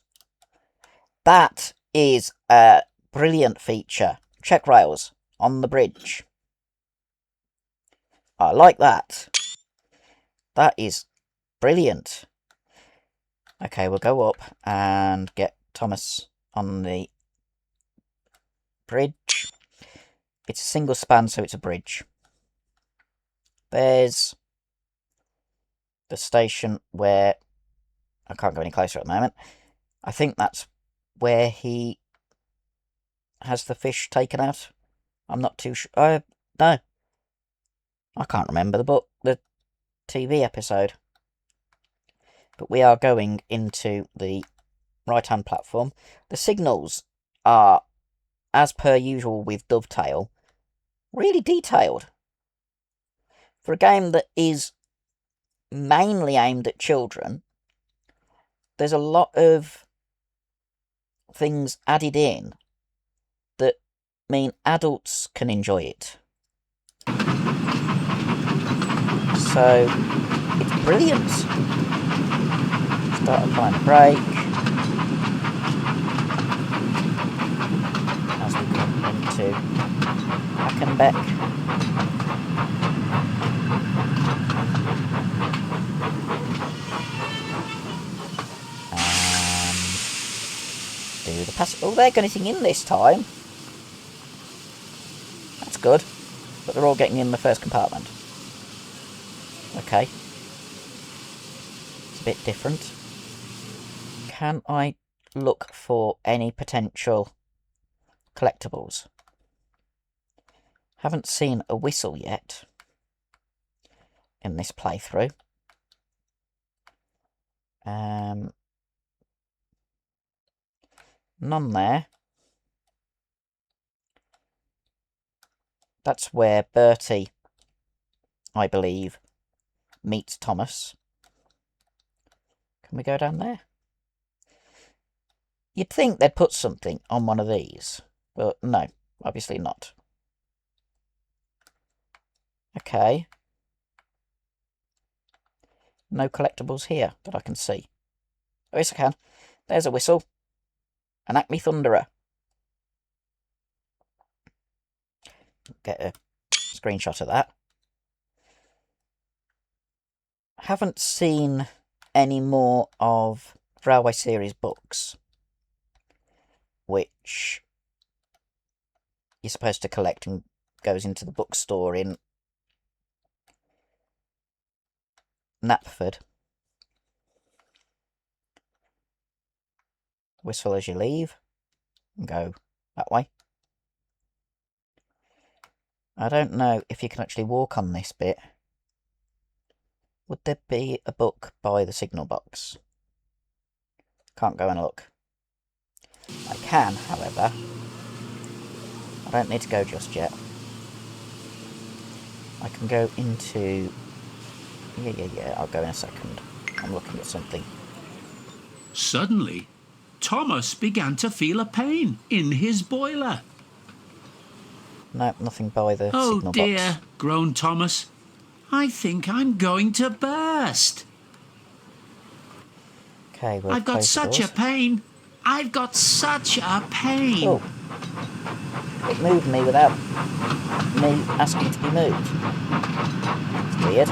That is a brilliant feature. Check rails on the bridge. I like that. That is brilliant. Okay, we'll go up and get Thomas on the bridge. It's a single span, so it's a bridge. There's the station where... I can't go any closer at the moment. I think that's where he has the fish taken out. I'm not too sure. No. I can't remember the TV episode. But we are going into the right-hand platform. The signals are, as per usual with Dovetail, really detailed. For a game that is mainly aimed at children, there's a lot of things added in that mean adults can enjoy it. So, it's brilliant. Start applying the brake. As we come into Hackenbeck. Do the pass. Oh, they're getting in this time. That's good. But they're all getting in the first compartment. Okay. It's a bit different. Can I look for any potential collectibles? Haven't seen a whistle yet in this playthrough. None there. That's where Bertie, I believe, meets Thomas. Can we go down there? You'd think they'd put something on one of these, but no, obviously not. Okay. No collectibles here that I can see. Oh, yes, I can. There's a whistle. An Acme Thunderer. Get a screenshot of that. Haven't seen any more of Railway Series books, which you're supposed to collect and goes into the bookstore in Knapford. Whistle as you leave and go that way. I don't know if you can actually walk on this bit. Would there be a book by the signal box? Can't go and look. I can, however. I don't need to go just yet. I can go into... Yeah, I'll go in a second. I'm looking at something. Suddenly, Thomas began to feel a pain in his boiler. No, nothing by the Oh signal dear, box. groaned Thomas. I think I'm going to burst. Okay, we'll I've got close the such a doors. pain. I've got such a pain. Oh. It moved me without me asking to be moved. It's weird.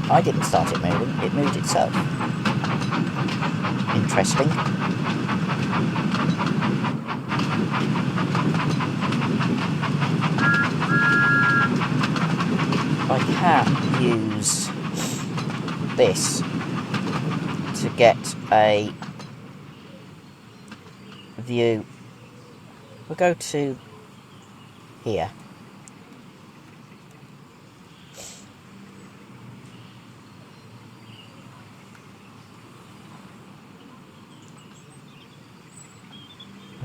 I didn't start it moving, it moved itself. Interesting. I can use this to get a view. We'll go to here.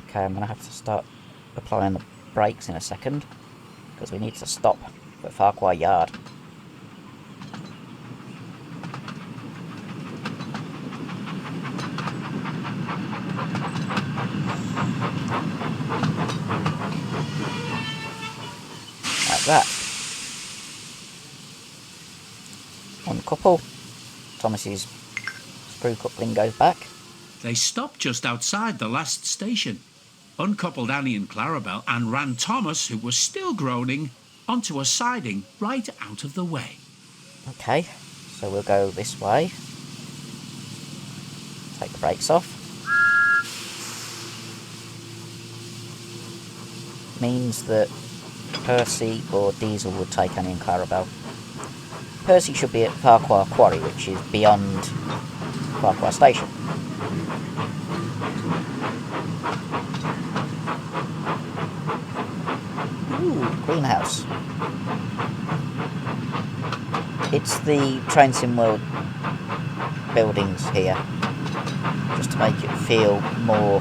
Okay, I'm going to have to start applying the brakes in a second, because we need to stop at Farquhar Yard. Like that. Uncouple. Thomas's screw coupling goes back. They stopped just outside the last station, uncoupled Annie and Clarabel, and ran Thomas, who was still groaning, onto a siding right out of the way. Okay, so we'll go this way. Take the brakes off. Means that Percy or Diesel would take Annie and Clarabel. Percy should be at Farquhar Quarry, which is beyond Farquhar Station. Ooh, greenhouse. It's the Train Sim World buildings here, just to make it feel more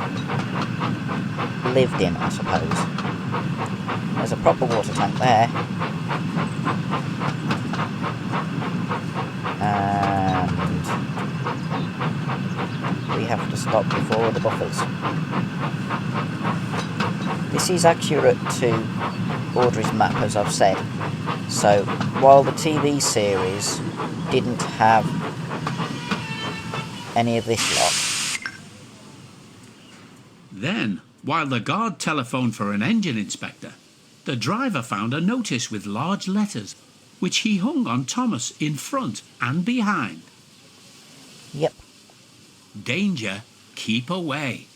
lived in, I suppose. There's a proper water tank there. And we have to stop before the buffers. This is accurate to Audrey's map, as I've said. So, while the TV series didn't have any of this lot. Then, while the guard telephoned for an engine inspector, the driver found a notice with large letters, which he hung on Thomas in front and behind. Yep. Danger, keep away.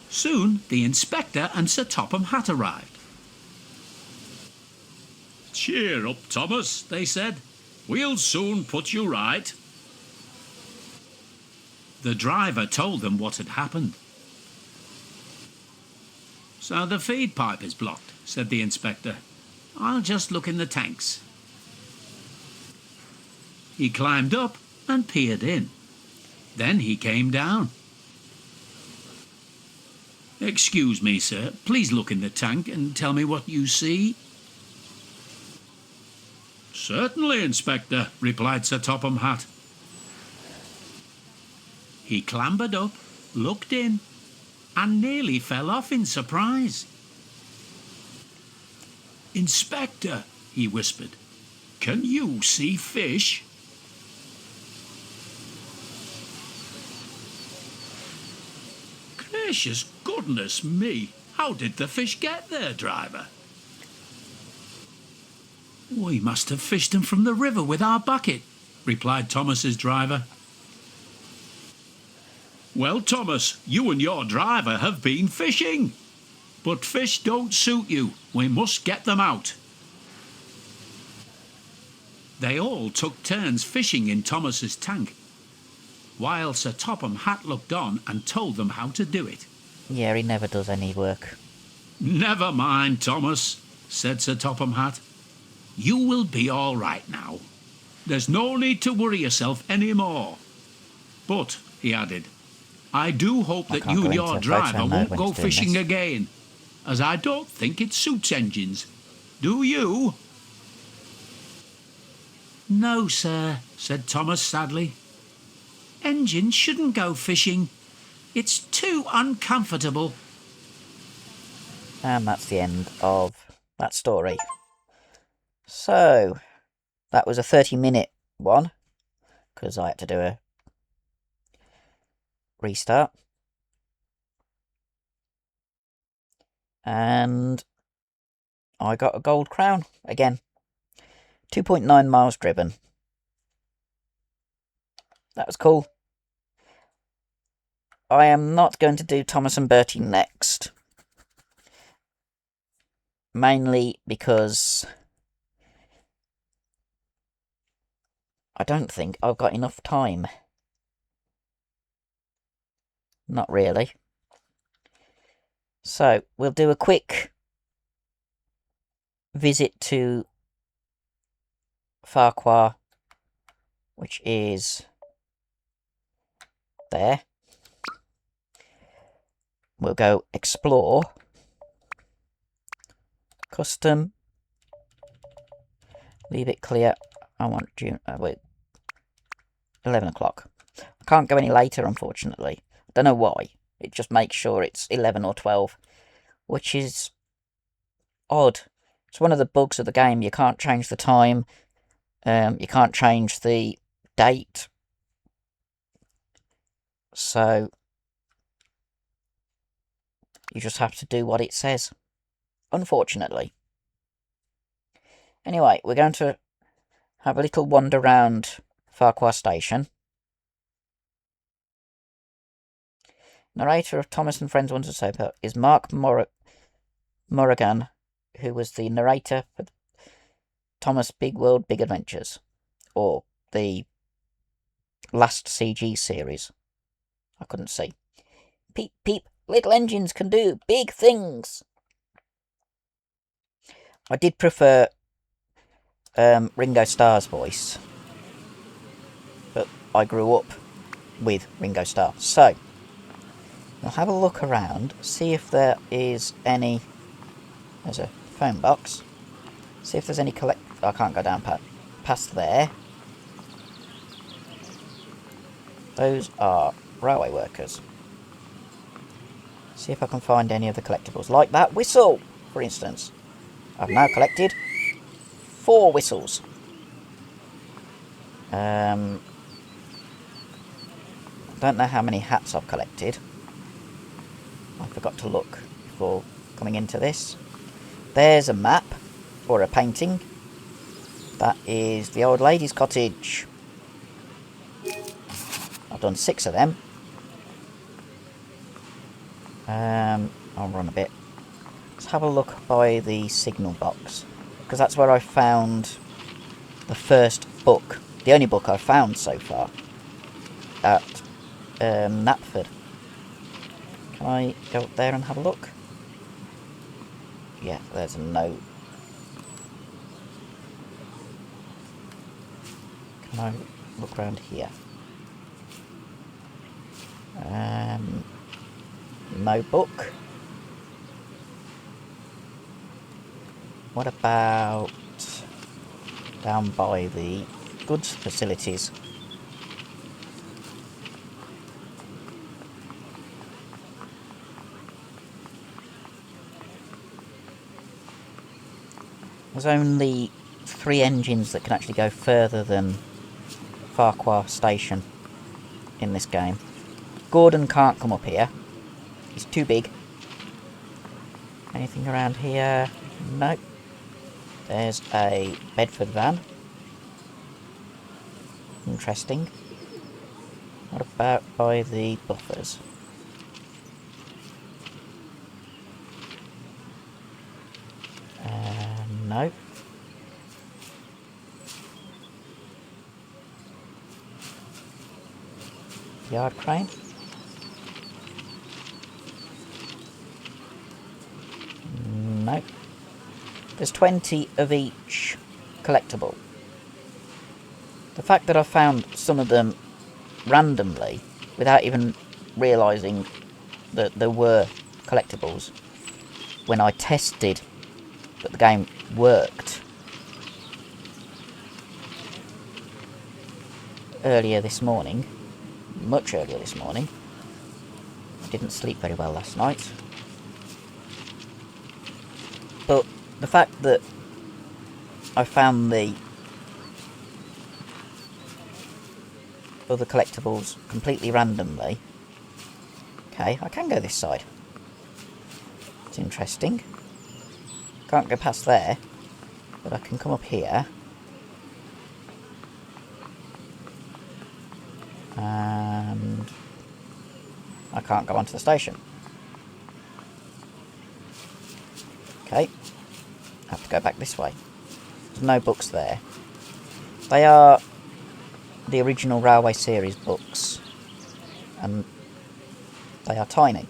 Soon the inspector and Sir Topham Hatt arrived. "Cheer up, Thomas," they said. "We'll soon put you right." The driver told them what had happened. "So the feed pipe is blocked," said the inspector. "I'll just look in the tanks." He climbed up and peered in. Then he came down. "Excuse me, sir. Please look in the tank and tell me what you see." "Certainly, Inspector," replied Sir Topham Hatt. He clambered up, looked in, and nearly fell off in surprise. "Inspector," he whispered, "can you see fish?" "Gracious goodness me! How did the fish get there, driver?" "We must have fished them from the river with our bucket," replied Thomas's driver. "Well, Thomas, you and your driver have been fishing. But fish don't suit you. We must get them out." They all took turns fishing in Thomas's tank, while Sir Topham Hatt looked on and told them how to do it. Yeah, he never does any work. "Never mind, Thomas," said Sir Topham Hatt. "You will be all right now. There's no need to worry yourself any more. But," he added, "I do hope that you and your driver won't go fishing again, as I don't think it suits engines. Do you?" "No, sir," said Thomas sadly. "Engines shouldn't go fishing. It's too uncomfortable." And that's the end of that story. So, that was a 30-minute one, because I had to do a restart. And I got a gold crown again. 2.9 miles driven. That was cool. I am not going to do Thomas and Bertie next. Mainly because I don't think I've got enough time. Not really. So, we'll do a quick visit to Farquhar, which is there. We'll go explore, custom, leave it clear. I want June, wait, 11 o'clock. I can't go any later, unfortunately. I don't know why. It just makes sure it's 11 or 12, which is odd. It's one of the bugs of the game. You can't change the time. You can't change the date. So you just have to do what it says, unfortunately. Anyway, we're going to have a little wander round Farquhar Station. Narrator of Thomas and Friends Wonders Soap is Mark Morrigan, who was the narrator for Thomas Big World Big Adventures, or the last CG series. I couldn't see. Peep, peep, little engines can do big things. I did prefer Ringo Starr's voice, but I grew up with Ringo Starr. So, we'll have a look around, see if there is any... There's a phone box. See if there's any I can't go down past there. Those are railway workers. See if I can find any of the collectibles, like that whistle, for instance. I've now collected 4 whistles. I don't know how many hats I've collected. I forgot to look before coming into this. There's a map, or a painting. That is the old lady's cottage. I've done 6 of them. I'll run a bit. Let's have a look by the signal box, because that's where I found the first book. The only book I've found so far at Knapford. Can I go up there and have a look? Yeah, there's a note. Can I look around here? No book. What about down by the goods facilities? There's only 3 engines that can actually go further than Farquhar Station in this game. Gordon can't come up here. He's too big. Anything around here? Nope. There's a Bedford van. Interesting. What about by the buffers? Nope. Yard crane? Nope. There's 20 of each collectible. The fact that I found some of them randomly, without even realising that there were collectibles, when I tested that the game worked earlier this morning, much earlier this morning. I didn't sleep very well last night. But the fact that I found the other collectibles completely randomly. Okay, I can go this side. It's interesting. Can't go past there, but I can come up here. And I can't go onto the station. Okay, I have to go back this way. There's no books there. They are the original Railway series books, and they are tiny.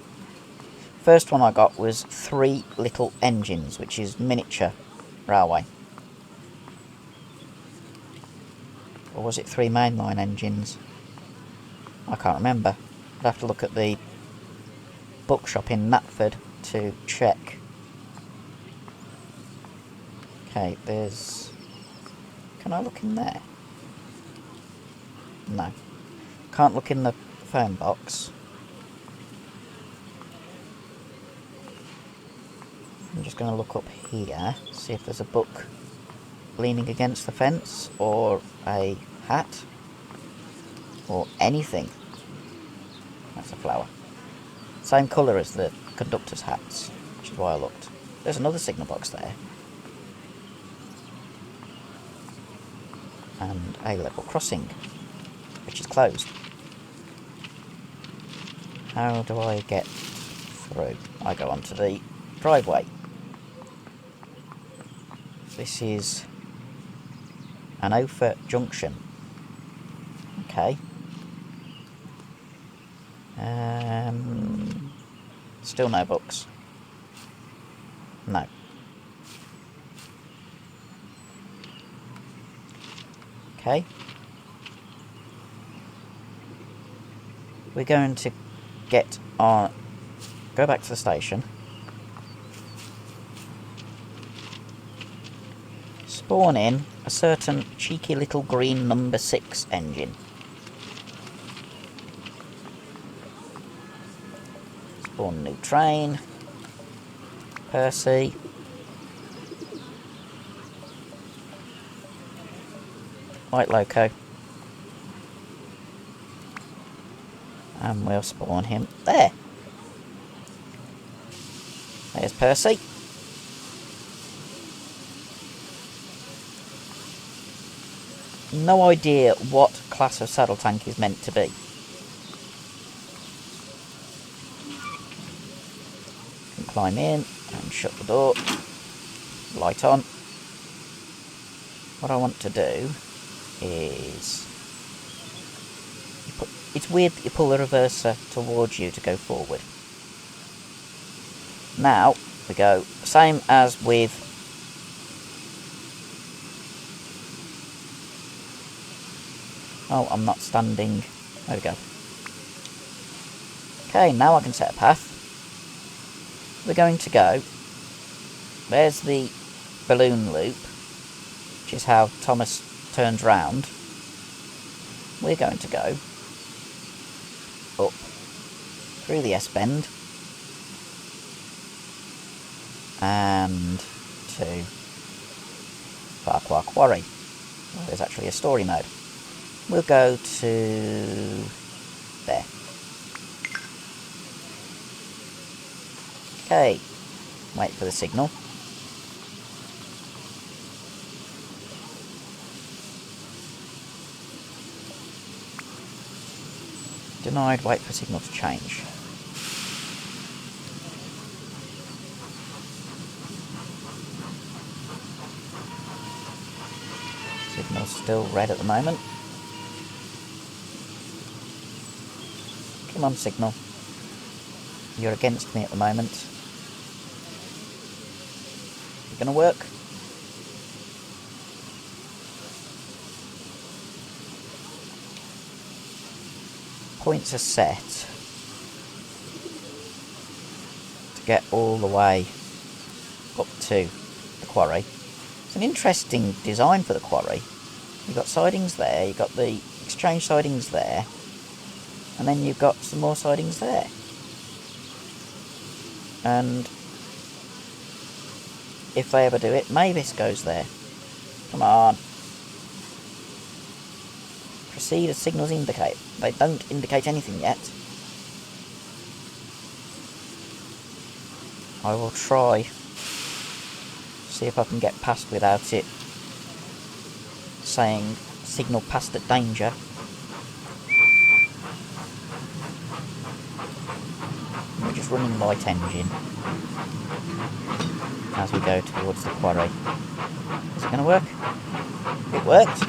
First one I got was 3 Little Engines, which is miniature railway. Or was it 3 mainline engines? I can't remember. I'd have to look at the bookshop in Knapford to check. Okay, there's... Can I look in there? No. Can't look in the phone box. I'm just going to look up here, see if there's a book leaning against the fence, or a hat, or anything. That's a flower. Same colour as the conductor's hats, which is why I looked. There's another signal box there. And a level crossing, which is closed. How do I get through? I go onto the driveway. This is an Ophir junction. Okay. Still no books. No. Okay. We're going to get on. Go back to the station. Spawn in a certain cheeky little green number 6 engine. Spawn a new train. Percy. White loco. And we'll spawn him there. There's Percy. No idea what class of saddle tank is meant to be. Can climb in and shut the door. Light on. What I want to do is... It's weird that you pull the reverser towards you to go forward. Now, we go same as with... Oh, I'm not standing. There we go. Okay, now I can set a path. We're going to go... There's the balloon loop, which is how Thomas turns round. We're going to go up through the S-bend and to Quarry. Well, there's actually a story mode. We'll go to there. Okay, wait for the signal. Denied, wait for signal to change. Signal's still red at the moment. Come on, signal. You're against me at the moment. You gonna work? Points are set to get all the way up to the quarry. It's an interesting design for the quarry. You've got sidings there, you've got the exchange sidings there, and then you've got some more sidings there. And if they ever do it, Mavis goes there. Come on. Proceed as signals indicate. They don't indicate anything yet. I will try. See if I can get past without it saying signal passed at danger. We're just running light engine as we go towards the quarry. Is it going to work? It worked.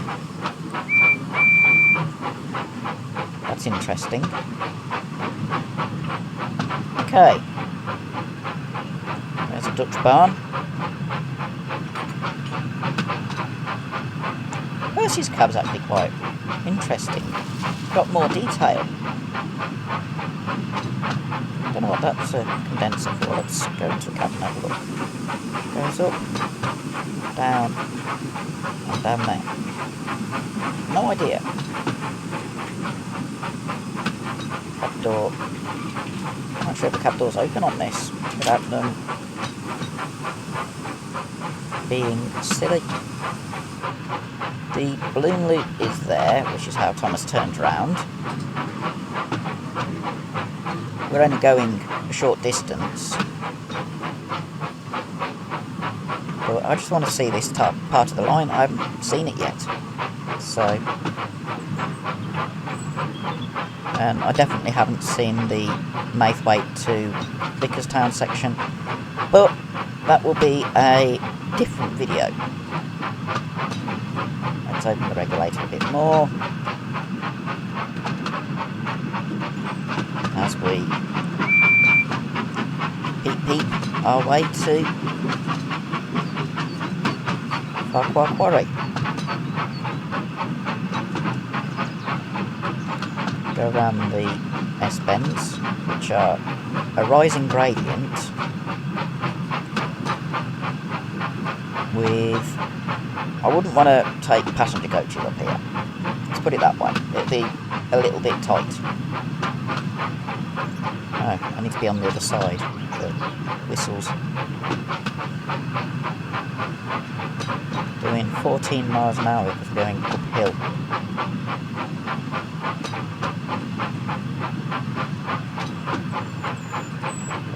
That's interesting. Okay. There's a Dutch barn. Percy's cab's actually quite interesting. Got more detail. Don't know what that's a condenser for. Let's go into the cab and have a look. Goes up, down, and down there. No idea. Cab door. I'm not sure if the cab door's open on this without them being silly. The balloon loop is there, which is how Thomas turned round. we're only going a short distance. But I just want to see this top part of the line. I haven't seen it yet. So... and I definitely haven't seen the Maithwaite to Vickerstown section. But that will be a different video. Let's open the regulator a bit more. As we peep our way to Quarry. Go around the S-bends, which are a rising gradient with... I wouldn't want to take passenger coaches up here. Let's put it that way. It'd be a little bit tight. Oh, I need to be on the other side. The whistles. Doing 14 miles an hour because we're going uphill.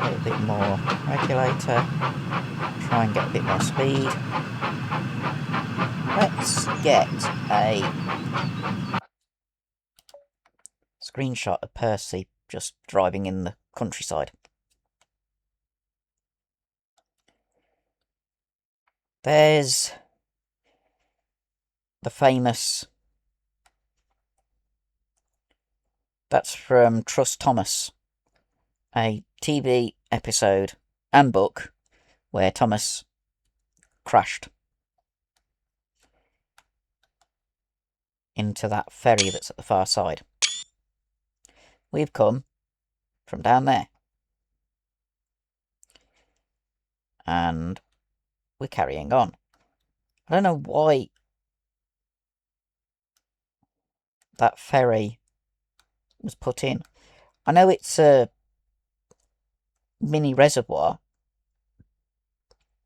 A little bit more regulator. Try and get a bit more speed. Let's get a screenshot of Percy just driving in the countryside. There's the famous... that's from Trust Thomas, a TV episode and book where Thomas crashed into that ferry that's at the far side. We've come from down there. And we're carrying on. I don't know why that ferry was put in. I know it's a mini reservoir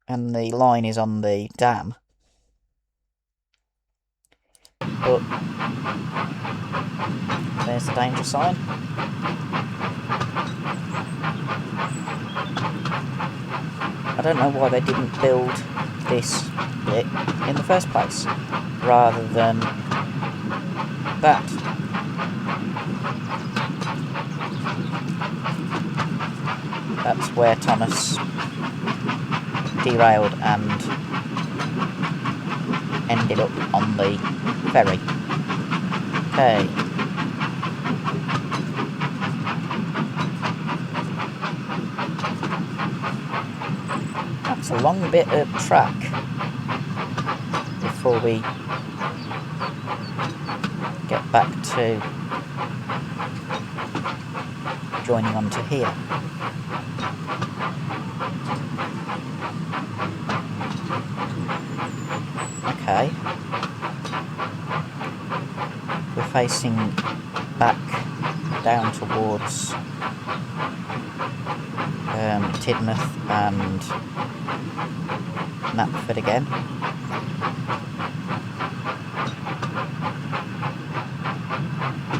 and the line is on the dam. But there's the danger sign. I don't know why they didn't build this bit in the first place, rather than that. That's where Thomas derailed and ended up on the ferry. Okay. That's a long bit of track before we get back to joining onto here. Okay. We're facing back down towards Tidmouth and Knapford again.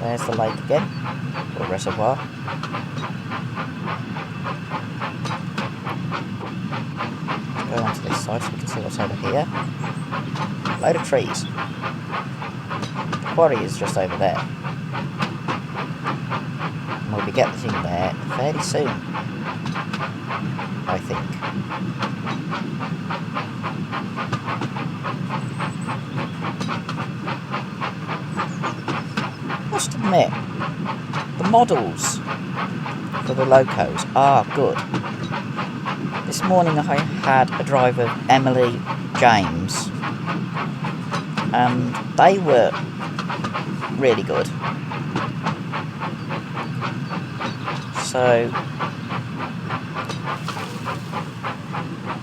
There's the lake again, or reservoir. Let's go onto this side so we can see what's over here. Load of trees. The quarry is just over there. And we'll be getting there fairly soon, I think. Must admit, the models for the locos are good. This morning I had a driver, Emily James, and they were really good. So,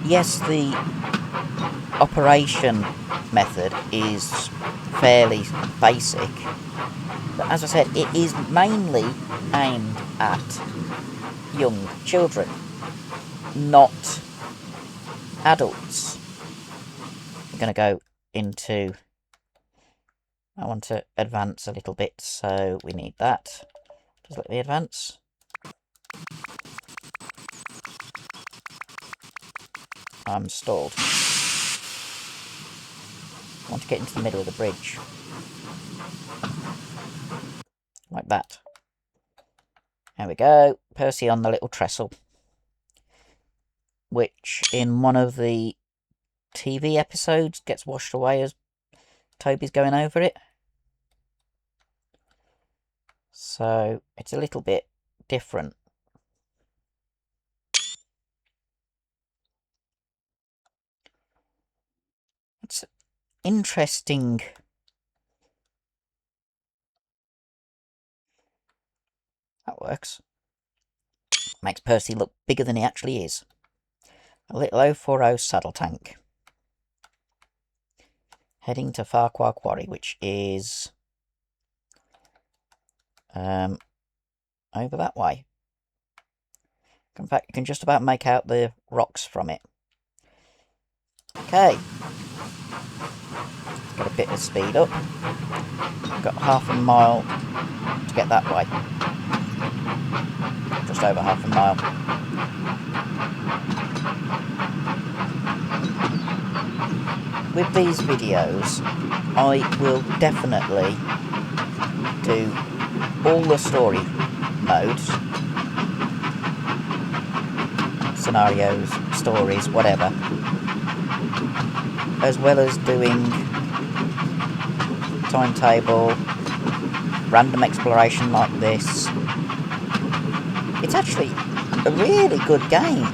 yes, the operation method is fairly basic, but as I said, it is mainly aimed at young children, not adults. I'm going to go into... I want to advance a little bit, so we need that. Just let me advance. I'm stalled. I want to get into the middle of the bridge. Like that. There we go. Percy on the little trestle. Which, in one of the TV episodes, gets washed away as Toby's going over it. So, it's a little bit different. It's interesting. That works. Makes Percy look bigger than he actually is. A little 040 saddle tank. Heading to Farquhar Quarry, which is over that way. In fact, you can just about make out the rocks from it. Okay. Get a bit of speed up. Got half a mile to get that way. Just over half a mile. With these videos, I will definitely do all the story modes, scenarios, stories, whatever, as well as doing timetable, random exploration like this. It's actually a really good game.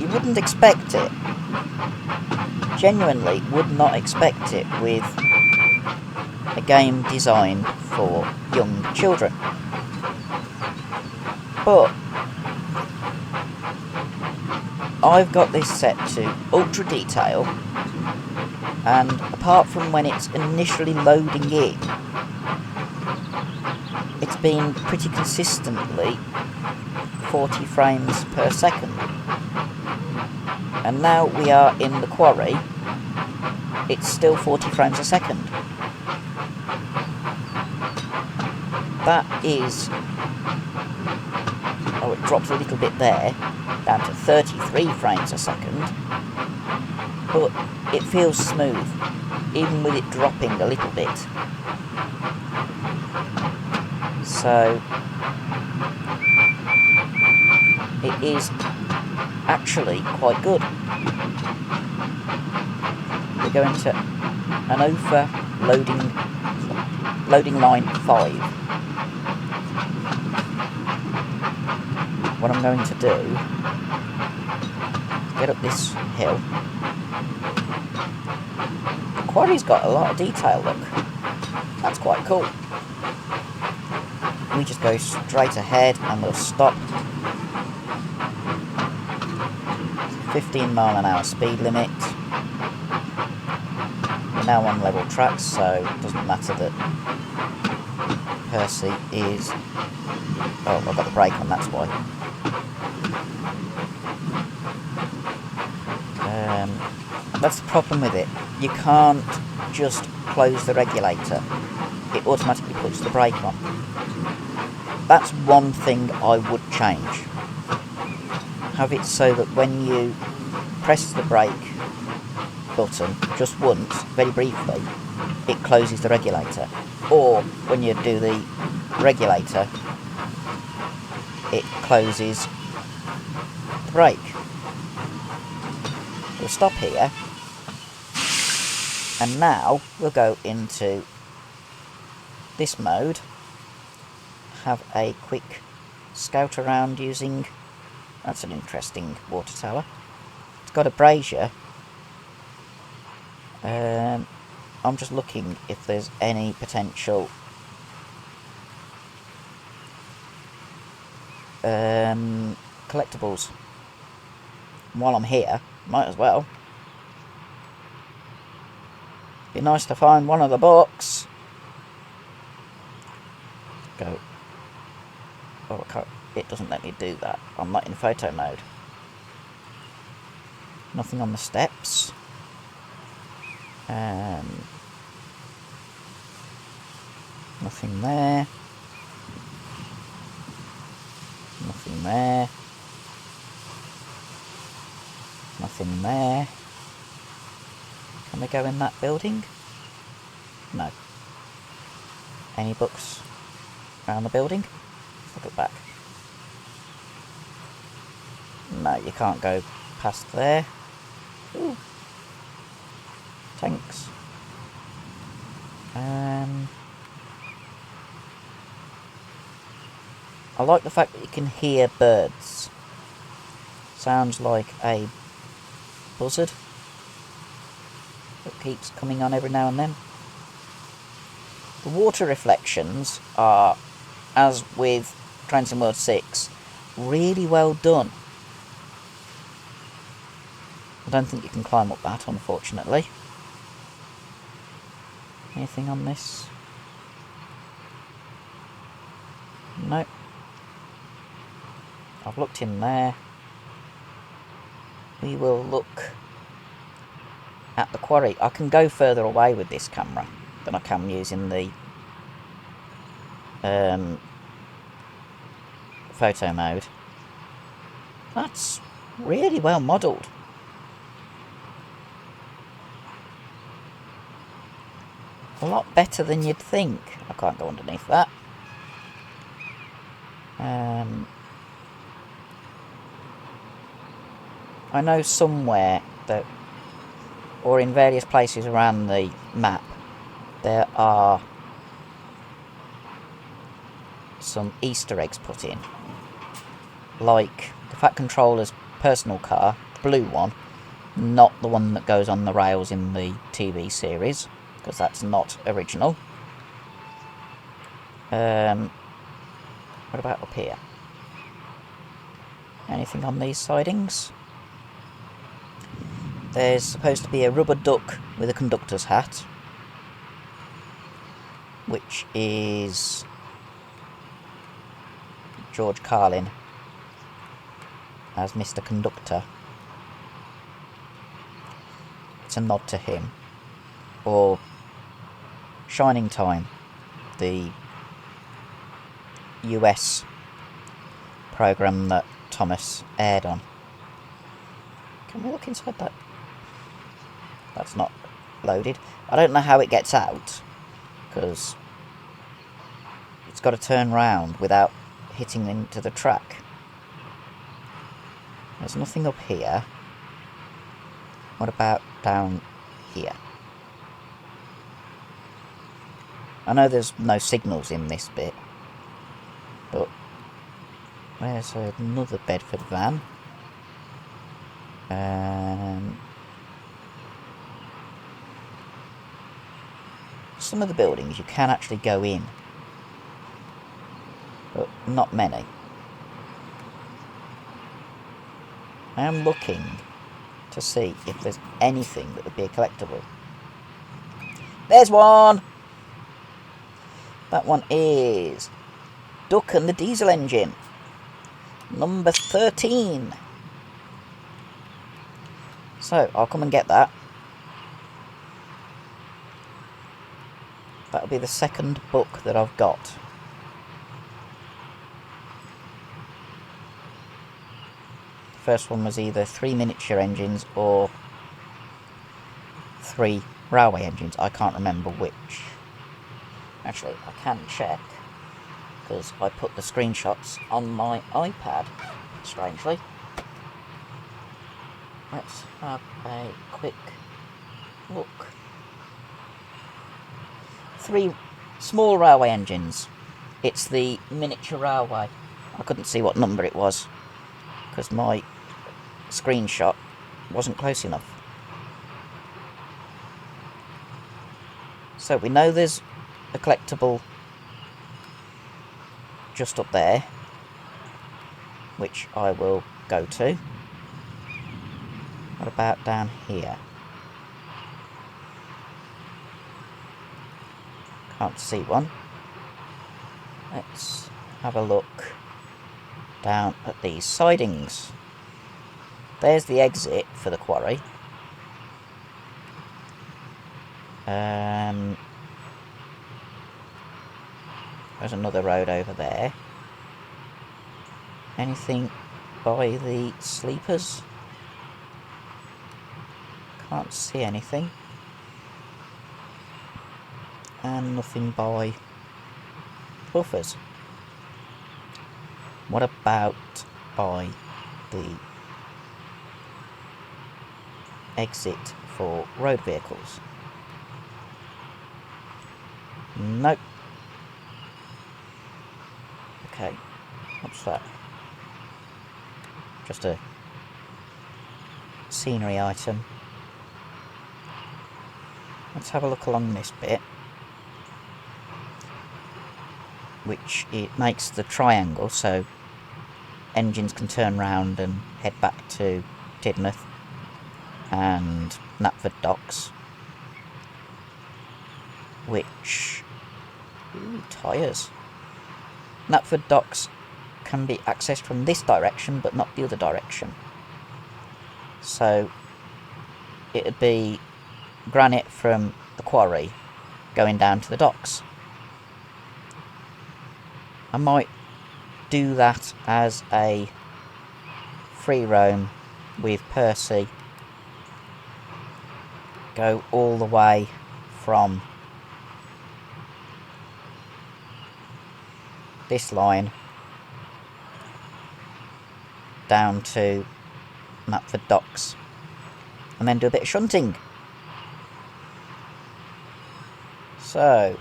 You wouldn't expect it. Genuinely would not expect it with a game designed for young children. But I've got this set to ultra detail, and apart from when it's initially loading in, it's been pretty consistently 40 frames per second. And now we are in the quarry, it's still 40 frames a second. That is... oh, it drops a little bit there, down to 33 frames a second. But it feels smooth, even with it dropping a little bit. So, it is actually quite good. We're going to an OFA loading line 5. What I'm going to do is get up this hill. The quarry's got a lot of detail, look. That's quite cool. We just go straight ahead and we'll stop. 15 mph speed limit. We're now on level tracks, so it doesn't matter that Percy is... oh, I've got the brake on, that's why. That's the problem with it. You can't just close the regulator. It automatically puts the brake on. That's one thing I would change. Have it so that when you press the brake button just once, very briefly, it closes the regulator. Or when you do the regulator, it closes the brake. We'll stop here, and now we'll go into this mode, have a quick scout around using... that's an interesting water tower. It's got a brazier. I'm just looking if there's any potential collectibles. While I'm here, might as well. Be nice to find one of the books. Go. Oh, I can't. It doesn't let me do that. I'm not in photo mode. Nothing on the steps. Nothing there. Nothing there. Nothing there. Can we go in that building? No. Any books around the building? Look at back. No, you can't go past there. Ooh. Tanks. I like the fact that you can hear birds. Sounds like a buzzard that keeps coming on every now and then. The water reflections are, as with Transit World 6, really well done. I don't think you can climb up that, unfortunately. Anything on this? No. I've looked in there. We will look at the quarry. I can go further away with this camera than I can using the photo mode. That's really well modelled. A lot better than you'd think. I can't go underneath that. I know somewhere that, or in various places around the map, there are some Easter eggs put in. Like the Fat Controller's personal car, the blue one, not the one that goes on the rails in the TV series, because that's not original. What about up here? Anything on these sidings? There's supposed to be a rubber duck with a conductor's hat, which is George Carlin as Mr. Conductor. It's a nod to him. Or Shining Time, the US programme that Thomas aired on. Can we look inside that? That's not loaded. I don't know how it gets out, because it's got to turn round without hitting into the track. There's nothing up here. What about down here? I know there's no signals in this bit, but where's another Bedford van? Some of the buildings you can actually go in, but not many. I am looking to see if there's anything that would be a collectible. There's one! That one is Duck and the Diesel Engine, number 13. So, I'll come and get that. That'll be the second book that I've got. The first one was either 3 miniature engines or 3 railway engines. I can't remember which. Actually, I can check, because I put the screenshots on my iPad, strangely. Let's have a quick look. 3 small railway engines. It's the miniature railway. I couldn't see what number it was, because my screenshot wasn't close enough. So we know there's a collectible just up there, which I will go to. What about down here? Can't see one. Let's have a look down at these sidings. There's the exit for the quarry. There's another road over there. Anything by the sleepers? Can't see anything. And nothing by buffers. What about by the exit for road vehicles? Nope. Okay, what's that? Just a scenery item. Let's have a look along this bit, which it makes the triangle so engines can turn round and head back to Tidmouth and Knapford Docks, which... Ooh, tyres. Knapford Docks can be accessed from this direction but not the other direction, so it'd be granite from the quarry going down to the docks. I might do that as a free roam with Percy, go all the way from this line down to Knapford Docks and then do a bit of shunting. So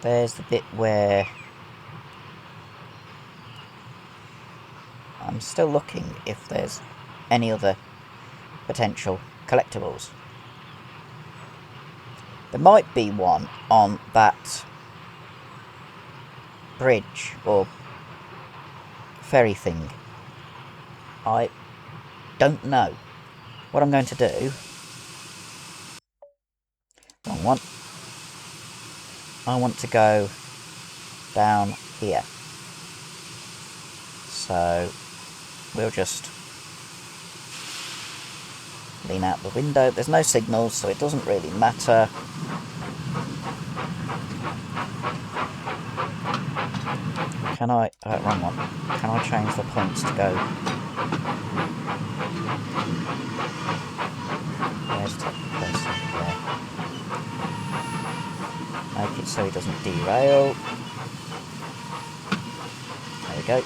there's the bit where I'm still looking if there's any other potential collectibles. There might be one on that bridge or ferry thing. I don't know. What I'm going to do... Wrong one. I want to go down here. So we'll just lean out the window. There's no signals, so it doesn't really matter. Can I... wrong one. Can I change the points to go... Where's the person? There. Make it so he doesn't derail. There we go.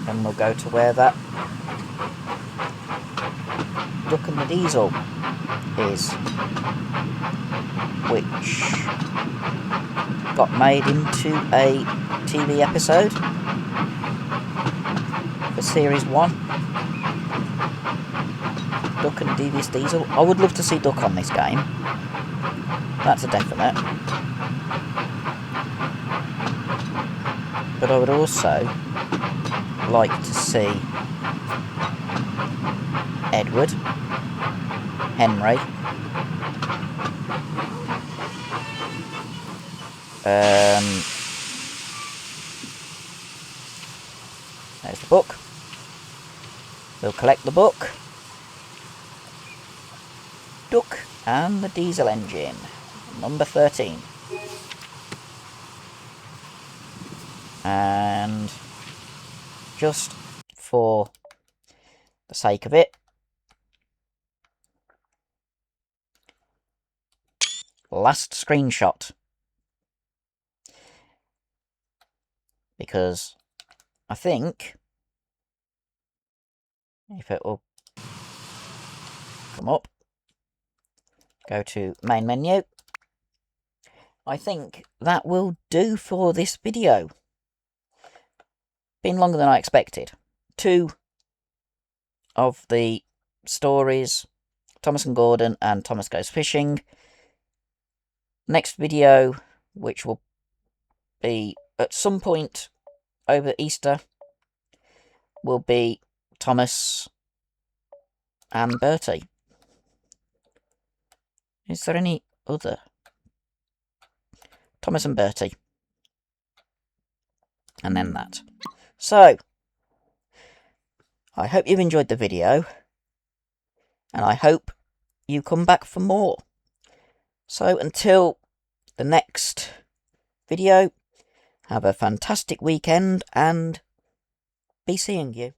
Then we'll go to where that Duck and the Diesel is, which got made into a TV episode for Series 1. Duck and Devious Diesel. I would love to see Duck on this game. That's a definite. But I would also like to see Edward, Henry, there's the book. We'll collect the book. Duck and the Diesel Engine, number 13. And just for the sake of it, last screenshot, because I think if it will come up, go to main menu, I think that will do for this video. Been longer than I expected. 2 of the stories, Thomas and Gordon and Thomas Goes Fishing. Next video, which will be at some point over Easter, will be Thomas and Bertie. Is there any other? Thomas and Bertie. And then that. So, I hope you've enjoyed the video, and I hope you come back for more. So, until the next video. Have a fantastic weekend and be seeing you.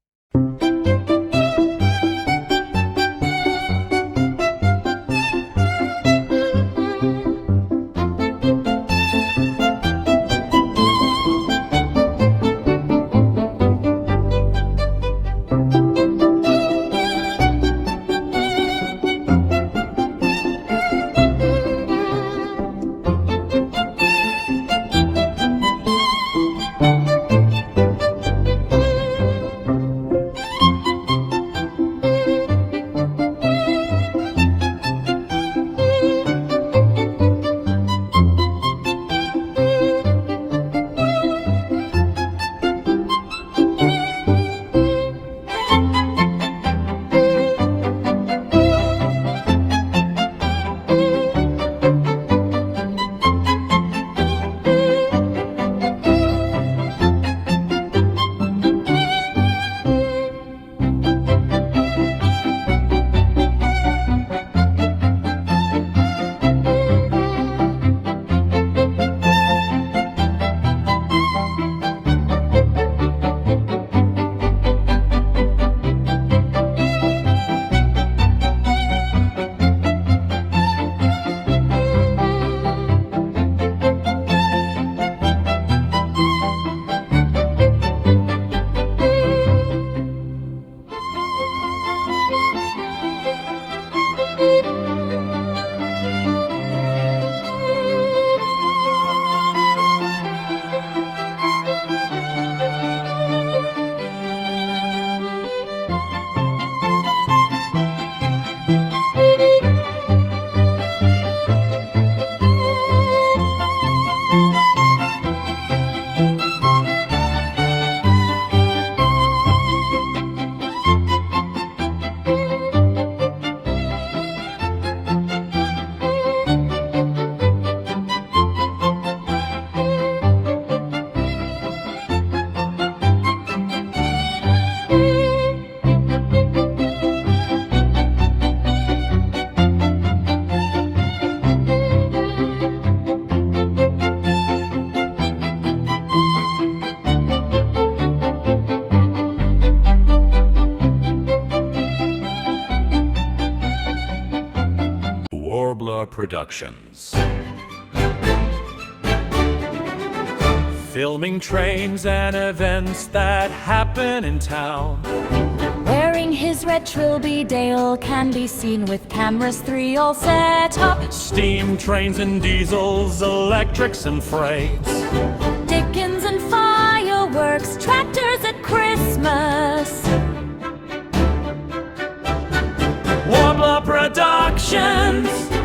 Productions. Filming trains and events that happen in town. Wearing his red trilby, Dale can be seen with cameras 3 all set up. Steam trains and diesels, electrics and freights. Dickens and fireworks, tractors at Christmas. Warbler Productions.